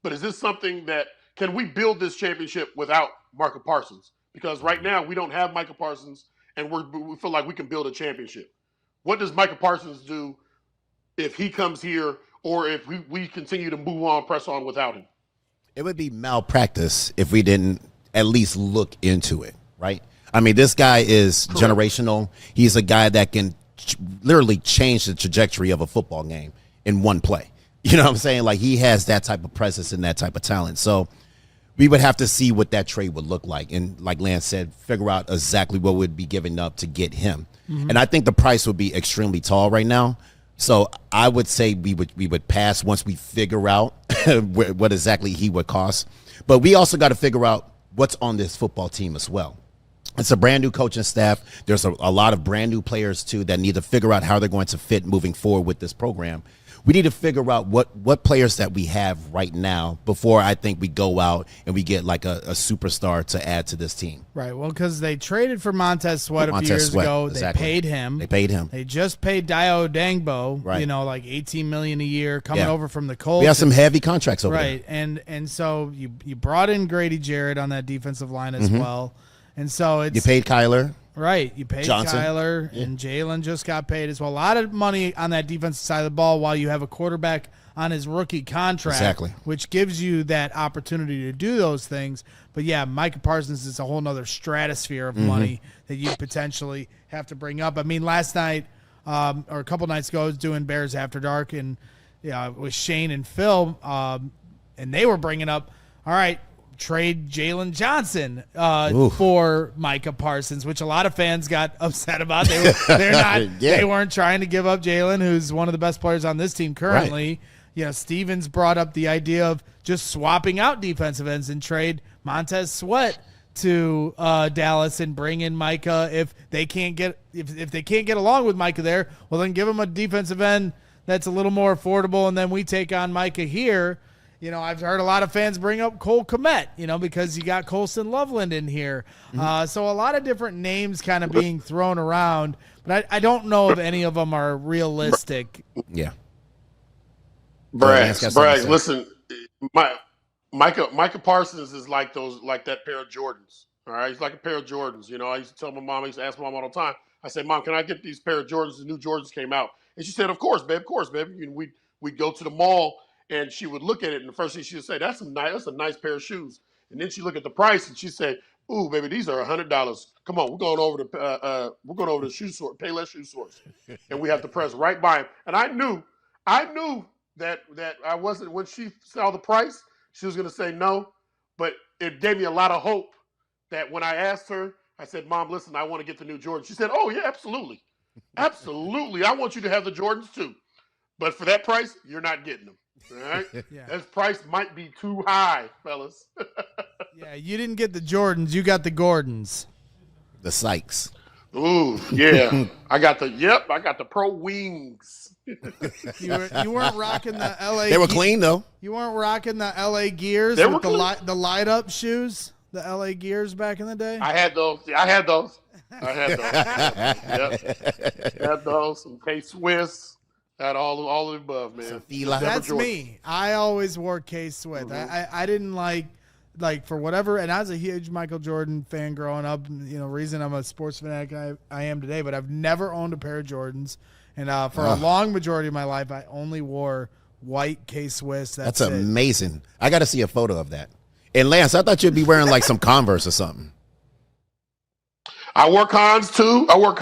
But is this something that can we build this championship without Micah Parsons? Because right now we don't have Micah Parsons, and we feel like we can build a championship. What does Micah Parsons do if he comes here, or if we continue to move on, press on without him? It would be malpractice if we didn't at least look into it, right? I mean, this guy is generational. He's a guy that can literally change the trajectory of a football game in one play. You know what I'm saying? Like, he has that type of presence and that type of talent. So we would have to see what that trade would look like. And like Lance said, figure out exactly what would be given up to get him. Mm-hmm. And I think the price would be extremely tall right now. So I would say we would pass once we figure out what exactly he would cost. But we also got to figure out what's on this football team as well. It's a brand new coaching staff. There's a lot of brand new players, too, that need to figure out how they're going to fit moving forward with this program. We need to figure out what players that we have right now before I think we go out and we get like a superstar to add to this team. Right. Well, because they traded for Montez Sweat a few years ago. Exactly. They paid him. They just paid Dio Dangbo, right. Like $18 million a year coming over from the Colts. We have some heavy contracts over there. Right. And so you brought in Grady Jarrett on that defensive line as well. And so you paid Kyler. Right. You paid Johnson. Kyler, and Jalen just got paid as well. A lot of money on that defensive side of the ball while you have a quarterback on his rookie contract, exactly, which gives you that opportunity to do those things. But, yeah, Micah Parsons is a whole nother stratosphere of money that you potentially have to bring up. I mean, last night or a couple nights ago, I was doing Bears After Dark and with Shane and Phil, and they were bringing up, all right, trade Jalen Johnson for Micah Parsons, which a lot of fans got upset about. They weren't trying to give up Jalen, who's one of the best players on this team currently. Right. Stevens brought up the idea of just swapping out defensive ends and trade Montez Sweat to Dallas and bring in Micah. If they can't get along with Micah there, well, then give him a defensive end that's a little more affordable, and then we take on Micah here. I've heard a lot of fans bring up Cole Kmet, because you got Colston Loveland in here. So a lot of different names kind of being thrown around, but I don't know if any of them are realistic. Yeah. Bragg, listen, Micah Parsons is like that pair of Jordans. All right, he's like a pair of Jordans. I used to tell my mom, I used to ask my mom all the time. I said, Mom, can I get these pair of Jordans? The new Jordans came out, and she said, Of course, babe. And we'd go to the mall. And she would look at it, and the first thing she would say, that's a nice pair of shoes. And then she look at the price, and she said, "Ooh, baby, these are $100. Come on, we're going over to the shoe store, Payless Shoe Source, and we have to press right by him." And I knew that I wasn't, when she saw the price, she was going to say no, but it gave me a lot of hope that when I asked her, I said, Mom, listen, I want to get the new Jordans. She said, oh yeah, absolutely, I want you to have the Jordans too, but for that price, you're not getting them. All right? Yeah. That price might be too high, fellas. Yeah, you didn't get the Jordans. You got the Gordons. The Sykes. Ooh, yeah. I got the Pro Wings. You weren't rocking the LA. They were clean, though. You weren't rocking the LA Gears with the light-up shoes, the LA Gears back in the day? I had those. Yep. Had those. Some K-Swiss. At all of the above, man. So Fila. That's Jordan. me. I always wore K-Swift. I didn't like for whatever, and I was a huge Michael Jordan fan growing up. Reason I'm a sports fanatic I am today, but I've never owned a pair of Jordans. And for a long majority of my life, I only wore white K-Swiss. That's it. amazing. I got to see a photo of that. And Lance, I thought you'd be wearing like some Converse or something. I wore Cons too. I wore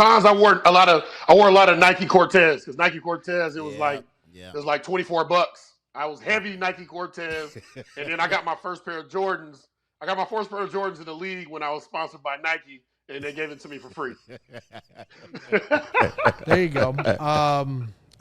a lot of Nike Cortez because Nike Cortez it was like $24. I was heavy Nike Cortez, and then I got my first pair of Jordans. I got my first pair of Jordans in the league when I was sponsored by Nike, and they gave it to me for free. There you go.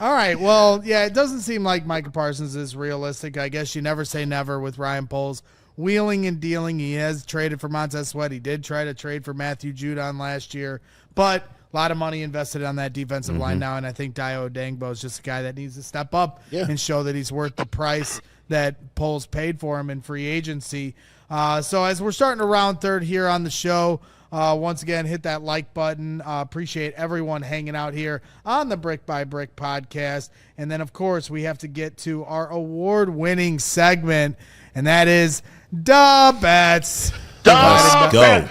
All right. Well, yeah, it doesn't seem like Micah Parsons is realistic. I guess you never say never with Ryan Poles wheeling and dealing. He has traded for Montez Sweat. He did try to trade for Matthew Judon last year, but a lot of money invested on that defensive line now, and I think Dio Dangbo is just a guy that needs to step up and show that he's worth the price that Poles paid for him in free agency. So as we're starting to round third here on the show, once again, hit that like button. Appreciate everyone hanging out here on the Brick by Brick podcast. And then, of course, we have to get to our award-winning segment, and that is Da Bets. Let's go.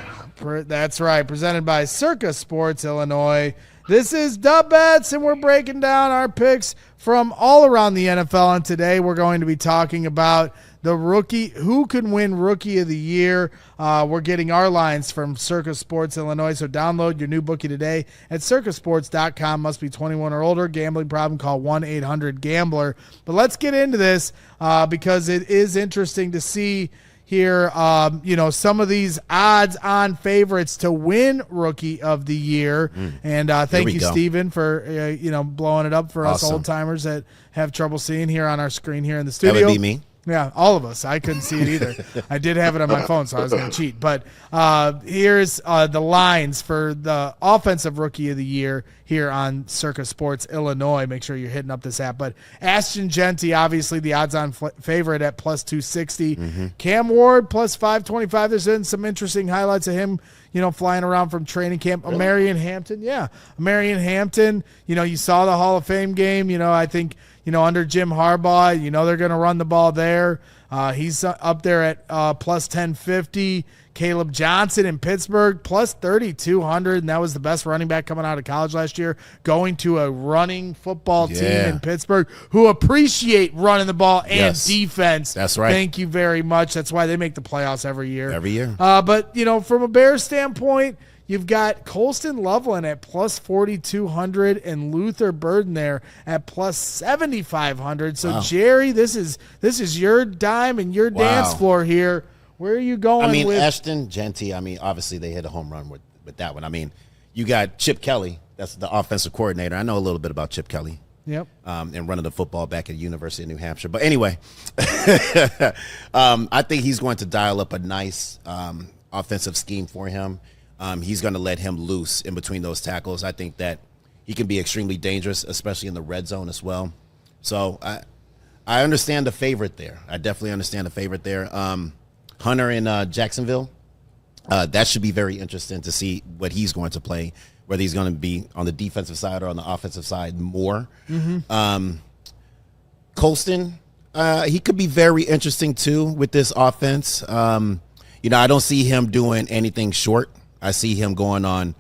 That's right. Presented by Circa Sports Illinois. This is Da Bets, and we're breaking down our picks from all around the NFL. And today we're going to be talking about the rookie, who can win Rookie of the Year. We're getting our lines from Circa Sports Illinois, so download your new bookie today at circasports.com. Must be 21 or older. Gambling problem, call 1-800-GAMBLER. But let's get into this because it is interesting to see here, some of these odds-on favorites to win Rookie of the Year. And thank you, Steven, for blowing it up for us old-timers that have trouble seeing here on our screen here in the studio. That would be me. Yeah, all of us. I couldn't see it either. I did have it on my phone, so I was going to cheat. But here's the lines for the Offensive Rookie of the Year here on Circa Sports Illinois. Make sure you're hitting up this app. But Ashton Genty, obviously the odds-on favorite at plus 260. Cam Ward, plus 525. There's been some interesting highlights of him, flying around from training camp. Really? Marion Hampton, you saw the Hall of Fame game. I think, under Jim Harbaugh, they're going to run the ball there. He's up there at plus 1050. Caleb Johnson in Pittsburgh, plus 3,200, and that was the best running back coming out of college last year, going to a running football team in Pittsburgh who appreciate running the ball and defense. That's right. Thank you very much. That's why they make the playoffs every year. But, from a Bears standpoint, you've got Colston Loveland at plus 4,200 and Luther Burden there at plus 7,500. So, Jerry, this is your dime and your dance floor here. Where are you going with? Ashton Genty, obviously they hit a home run with that one. You got Chip Kelly. That's the offensive coordinator. I know a little bit about Chip Kelly. Yep. And running the football back at the University of New Hampshire. But anyway, I think he's going to dial up a nice offensive scheme for him. He's going to let him loose in between those tackles. I think that he can be extremely dangerous, especially in the red zone as well. So I understand the favorite there. I definitely understand the favorite there. Hunter in Jacksonville, that should be very interesting to see what he's going to play, whether he's going to be on the defensive side or on the offensive side more. Colston, he could be very interesting too with this offense. I don't see him doing anything short. I see him going on,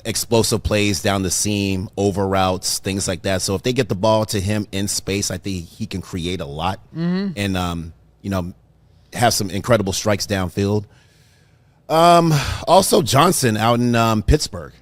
explosive plays down the seam, over routes, things like that. So if they get the ball to him in space, I think he can create a lot and, have some incredible strikes downfield. Also Johnson out in Pittsburgh.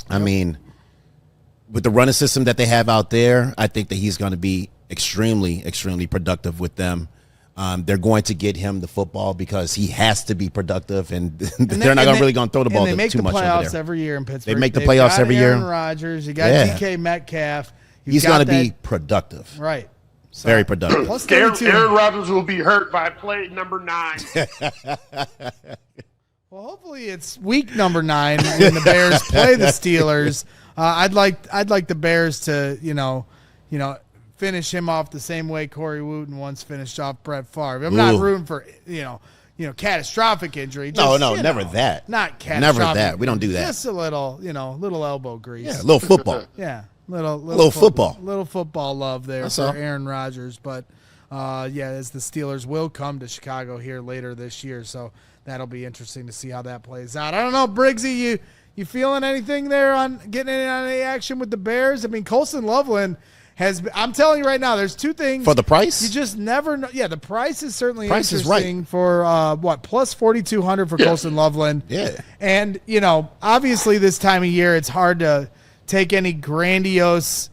With the running system that they have out there, I think that he's going to be extremely, extremely productive with them. They're going to get him the football because he has to be productive, and they're not really going to throw the ball too much over there. They make the playoffs every year in Pittsburgh. They make the playoffs every year. Aaron Rodgers, you got DK Metcalf. He's going to be productive. Right. So, very productive. Plus Aaron Rodgers will be hurt by play number 9. Well, hopefully it's week number 9 when the Bears play the Steelers. I'd like the Bears to finish him off the same way Corey Wooten once finished off Brett Favre. I'm not rooting for catastrophic injury. Just, never that. Not catastrophic. Never that. We don't do that. Just a little elbow grease. Yeah, a little football. Yeah. Little football. Little football love there That's for all. Aaron Rodgers. But, as the Steelers will come to Chicago here later this year. So that'll be interesting to see how that plays out. I don't know, Briggsy, you feeling anything there on getting in on any action with the Bears? I mean, Colston Loveland I'm telling you right now, there's two things. For the price? You just never know. Yeah, the price is certainly Price is interesting right. for, plus 4,200 for Colston Loveland. Yeah. And, obviously this time of year, it's hard to take any grandiose,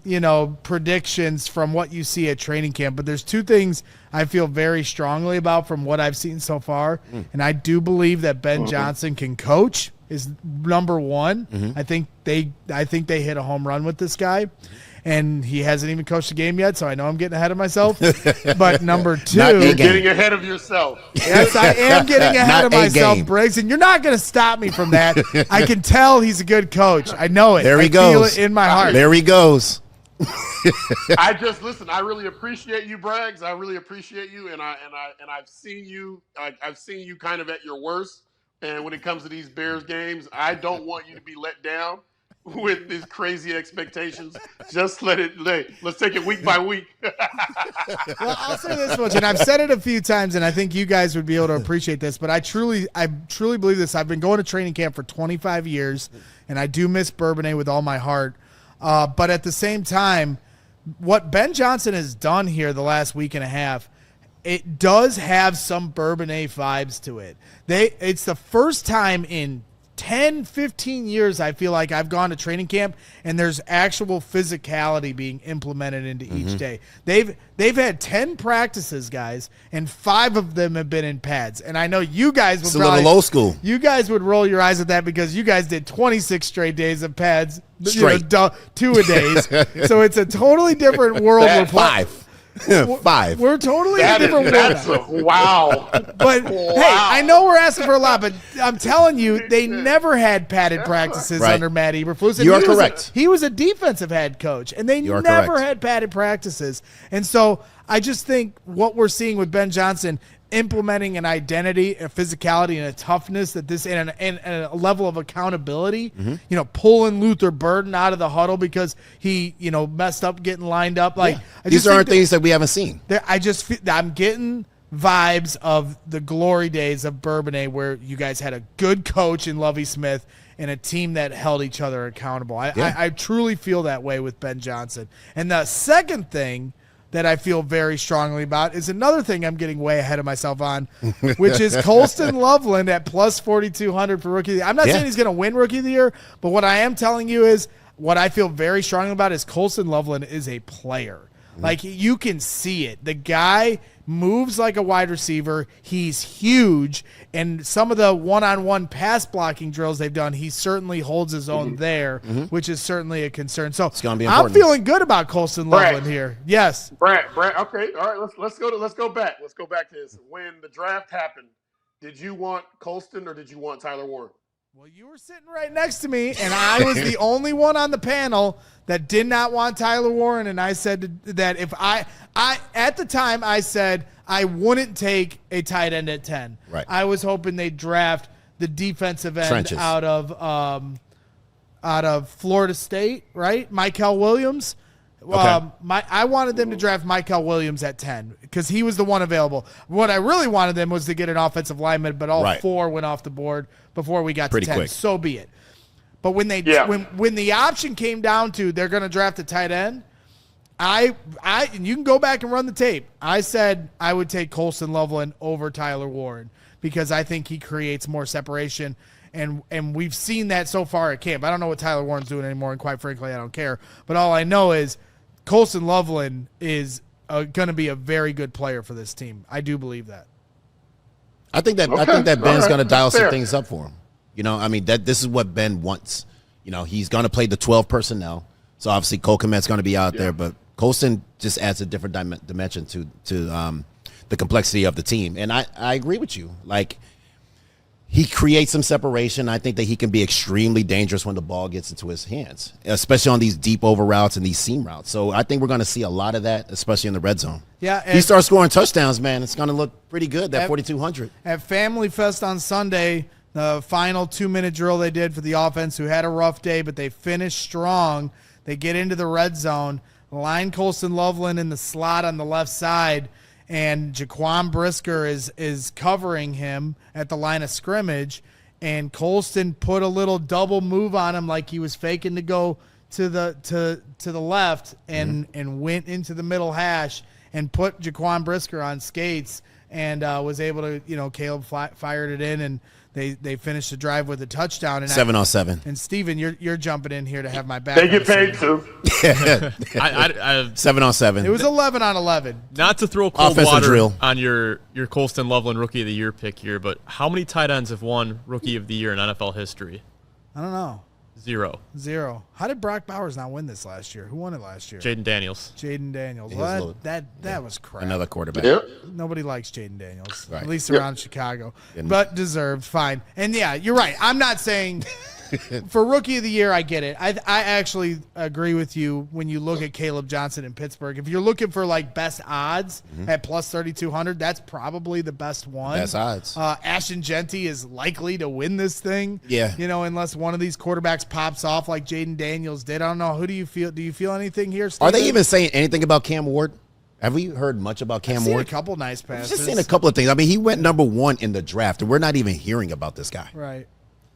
predictions from what you see at training camp. But there's two things I feel very strongly about from what I've seen so far. And I do believe that Ben Johnson can coach is number one. I think they hit a home run with this guy. And he hasn't even coached a game yet, so I know I'm getting ahead of myself. But number two, You're getting ahead of yourself. Yes, I am getting ahead of myself, game. Briggs, and you're not going to stop me from that. I can tell he's a good coach. I know it. There he I goes. feel it in my heart. There he goes. I really appreciate you, Braggs. I really appreciate you, and I've seen you. I've seen you kind of at your worst. And when it comes to these Bears games, I don't want you to be let down with these crazy expectations. Just let's take it week by week. Well, I'll say this much, and I've said it a few times, and I think you guys would be able to appreciate this, but I truly believe this. I've been going to training camp for 25 years, and I do miss Bourbonnais with all my heart. But at the same time, what Ben Johnson has done here the last week and a half, it does have some Bourbonnais vibes to it. It's the first time in 10, 15 years, I feel like I've gone to training camp and there's actual physicality being implemented into each day. They've had 10 practices, guys, and 5 of them have been in pads. And I know you guys would It's a little old school. You guys would roll your eyes at that because you guys did 26 straight days of pads, Straight. 2 a days. So it's a totally different world. We're playing. 5. 5. We're totally in a different world. Wow. But hey, I know we're asking for a lot, but I'm telling you, they never had padded practices Right. under Matt Eberflus. And You are he was correct. He was a defensive head coach, and they You never are correct. had padded practices. And so I just think what we're seeing with Ben Johnson implementing an identity, a physicality, and a toughness that this and a level of accountability, pulling Luther Burden out of the huddle because he, messed up getting lined up. I These just aren't think things that we haven't seen. I'm getting vibes of the glory days of Bourbonnais where you guys had a good coach in Lovie Smith and a team that held each other accountable. I truly feel that way with Ben Johnson. And the second thing that I feel very strongly about is another thing I'm getting way ahead of myself on, which is Colston Loveland at plus 4,200 for Rookie of the Year. I'm not saying he's going to win Rookie of the Year, but what I am telling you is what I feel very strongly about is Colston Loveland is a player. Like, you can see it. The guy moves like a wide receiver. He's huge. And some of the one-on-one pass blocking drills they've done, he certainly holds his own there, which is certainly a concern. So It's gonna be I'm important. feeling good about Colston Brad. Loveland here. Yes. Brad, okay, all right. Let's go back. Let's go back to this. When the draft happened, did you want Colston or did you want Tyler Warren? Well, you were sitting right next to me, and I was the only one on the panel that did not want Tyler Warren, and I said that if I at the time I said I wouldn't take a tight end at 10. Right. I was hoping they'd draft the defensive end Trenches. out of Florida State, right? Michael Williams. Okay. I wanted them to draft Michael Williams at 10 because he was the one available. What I really wanted them was to get an offensive lineman, but all Right. 4 went off the board before we got Pretty to 10. quick. So be it. But when when the option came down to they're going to draft a tight end, and you can go back and run the tape. I said I would take Colston Loveland over Tyler Warren because I think he creates more separation. And we've seen that so far at camp. I don't know what Tyler Warren's doing anymore, and quite frankly, I don't care. But all I know is Colston Loveland is going to be a very good player for this team. I do believe that. I think that Ben's going to dial some things up for him. This is what Ben wants. He's going to play the 12 personnel. So obviously Cole Kmet's going to be out there, but Colston just adds a different dimension to the complexity of the team. And I agree with you. Like, he creates some separation. I think that he can be extremely dangerous when the ball gets into his hands, especially on these deep over routes and these seam routes. So I think we're going to see a lot of that, especially in the red zone. Yeah, he starts scoring touchdowns, man. It's going to look pretty good, that 4,200. At Family Fest on Sunday, the final 2-minute drill they did for the offense who had a rough day, but they finished strong. They get into the red zone, line Colston Loveland in the slot on the left side, and Jaquan Brisker is covering him at the line of scrimmage, and Colston put a little double move on him like he was faking to go to the left and went into the middle hash and put Jaquan Brisker on skates and was able to, Caleb fired it in, and they finished the drive with a touchdown. And 7-on-7. And Steven, you're jumping in here to have my back. They get paid too. 7-on-7. It was 11-on-11. Not to throw cold Offensive water drill. on your Colston Loveland Rookie of the Year pick here, but how many tight ends have won Rookie of the Year in NFL history? I don't know. 0. How did Brock Bowers not win this last year? Who won it last year? Jaden Daniels. Jaden Daniels. He Well, was that was crap. Another quarterback. Yep. Nobody likes Jaden Daniels, Right. at least around Chicago. But deserved, fine. And yeah, you're right. I'm not saying for Rookie of the Year, I get it. I actually agree with you when you look at Caleb Johnson in Pittsburgh. If you're looking for like best odds at plus 3,200, that's probably the best one. Best odds. Ashton Genty is likely to win this thing. Yeah. Unless one of these quarterbacks pops off like Jaden Daniels did. I don't know. Who do you feel? Do you feel anything here, Steven? Are they even saying anything about Cam Ward? Have we heard much about Cam I've seen Ward? a couple nice I've passes. just seen a couple of things. I mean, he went number 1 in the draft, and we're not even hearing about this guy. Right.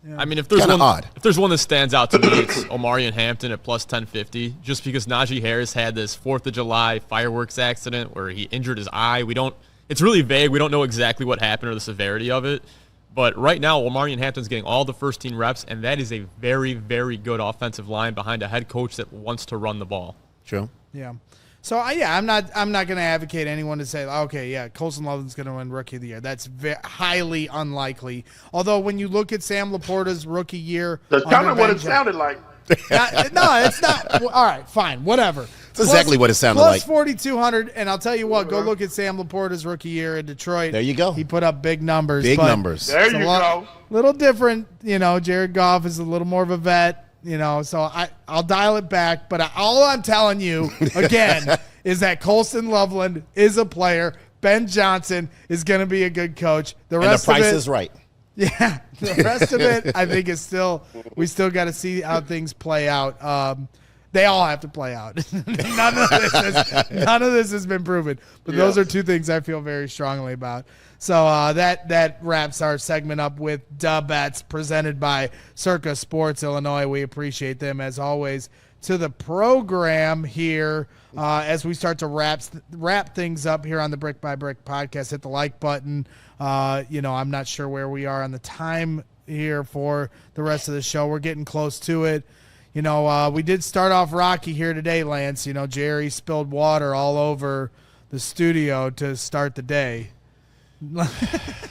Yeah. I mean, if there's Kinda one, odd. if there's one that stands out to me, it's Omarion Hampton at plus 1050. Just because Najee Harris had this 4th of July fireworks accident where he injured his eye. It's really vague. We don't know exactly what happened or the severity of it. But right now, Omarion Hampton's getting all the first team reps, and that is a very, very good offensive line behind a head coach that wants to run the ball. True. Yeah. So I'm not going to advocate anyone to say, okay, yeah, Colston Loveland's going to win Rookie of the Year. That's highly unlikely. Although when you look at Sam Laporta's rookie year, That's kind of what it sounded like. No, it's not. All right, fine, whatever. That's exactly what it sounded plus like. 4,200, and I'll tell you what, go look at Sam Laporta's rookie year in Detroit. There you go. He put up big numbers. Big but numbers. There you go. Little different, Jared Goff is a little more of a vet, so I'll dial it back. But all I'm telling you, again, is that Colston Loveland is a player. Ben Johnson is going to be a good coach. The rest and the price of it, is right. Yeah, the rest of it, I think, we still got to see how things play out. They all have to play out. None of this has been proven. But those are two things I feel very strongly about. So that wraps our segment up with Dub Bets presented by Circa Sports Illinois. We appreciate them, as always, to the program here as we start to wrap things up here on the Brick by Brick podcast. Hit the like button. I'm not sure where we are on the time here for the rest of the show. We're getting close to it. We did start off rocky here today, Lance. Jerry spilled water all over the studio to start the day.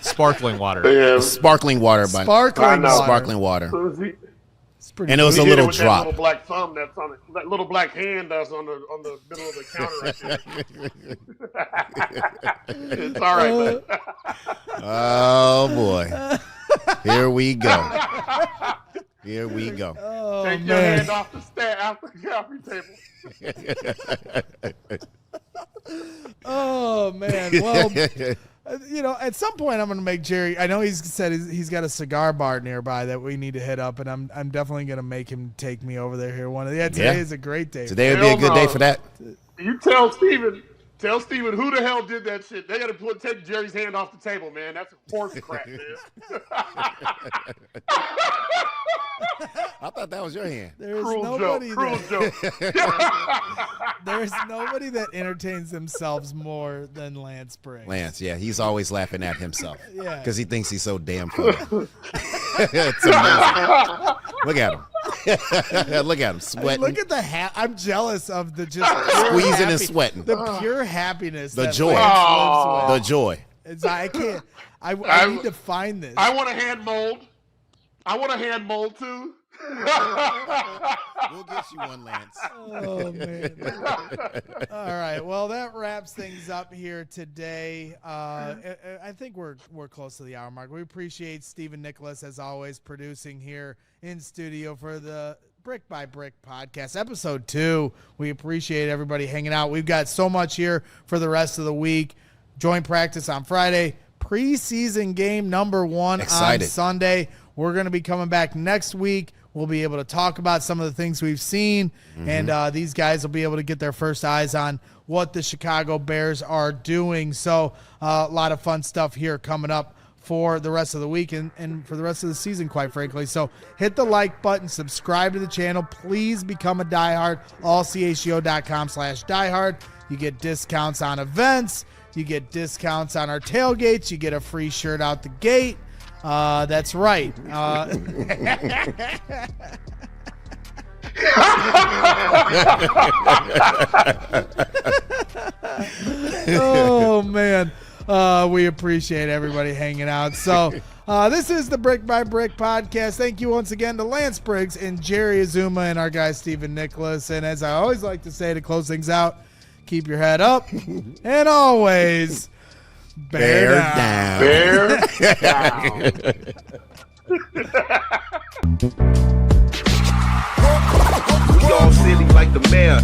Sparkling water. Yeah. Sparkling water. Sparkling water. And it was a little drop. That little black thumb that's on it. That little black hand that's on the middle of the counter right there. It's all right, man. Oh, boy. Here we go. Here we go. Oh, Take your hand off the coffee table. Oh, man. Well, at some point I'm going to make Jerry. I know he's said he's got a cigar bar nearby that we need to hit up, and I'm definitely going to make him take me over there here one of the. Today is a great day. Today would be a good day for that. You tell Steven who the hell did that shit. They got to take Jerry's hand off the table, man. That's horse crap, man. I thought that was your hand. There's Cruel nobody joke. There's nobody that entertains themselves more than Lance Briggs. Lance, yeah, he's always laughing at himself. Yeah. Because he thinks he's so damn funny. It's amazing. Look at him. Look at him sweating. Look at the I'm jealous of the just squeezing and sweating. The pure happiness. The that joy. Lance lives The with. joy. I can't. I need to find this. I want a hand mold. I want a hand mold too. We'll get you one, Lance. Oh, man. All right. Well, that wraps things up here today. I think we're close to the hour mark. We appreciate Stephen Nicholas, as always, producing here in studio for the Brick by Brick podcast, episode 2. We appreciate everybody hanging out. We've got so much here for the rest of the week. Joint practice on Friday. Preseason game number 1 Excited. on Sunday. We're going to be coming back next week We'll be able to talk about some of the things we've seen, and these guys will be able to get their first eyes on what the Chicago Bears are doing. So a lot of fun stuff here coming up for the rest of the week and for the rest of the season, quite frankly. So hit the like button, subscribe to the channel. Please become a diehard, allchgo.com/diehard. You get discounts on events. You get discounts on our tailgates. You get a free shirt out the gate. That's right. Oh, man. We appreciate everybody hanging out. So this is the Brick by Brick podcast. Thank you once again to Lance Briggs and Jerry Azumah and our guy Stephen Nicholas. And as I always like to say to close things out, keep your head up and always bear down. Bear down. We all silly like the mayor.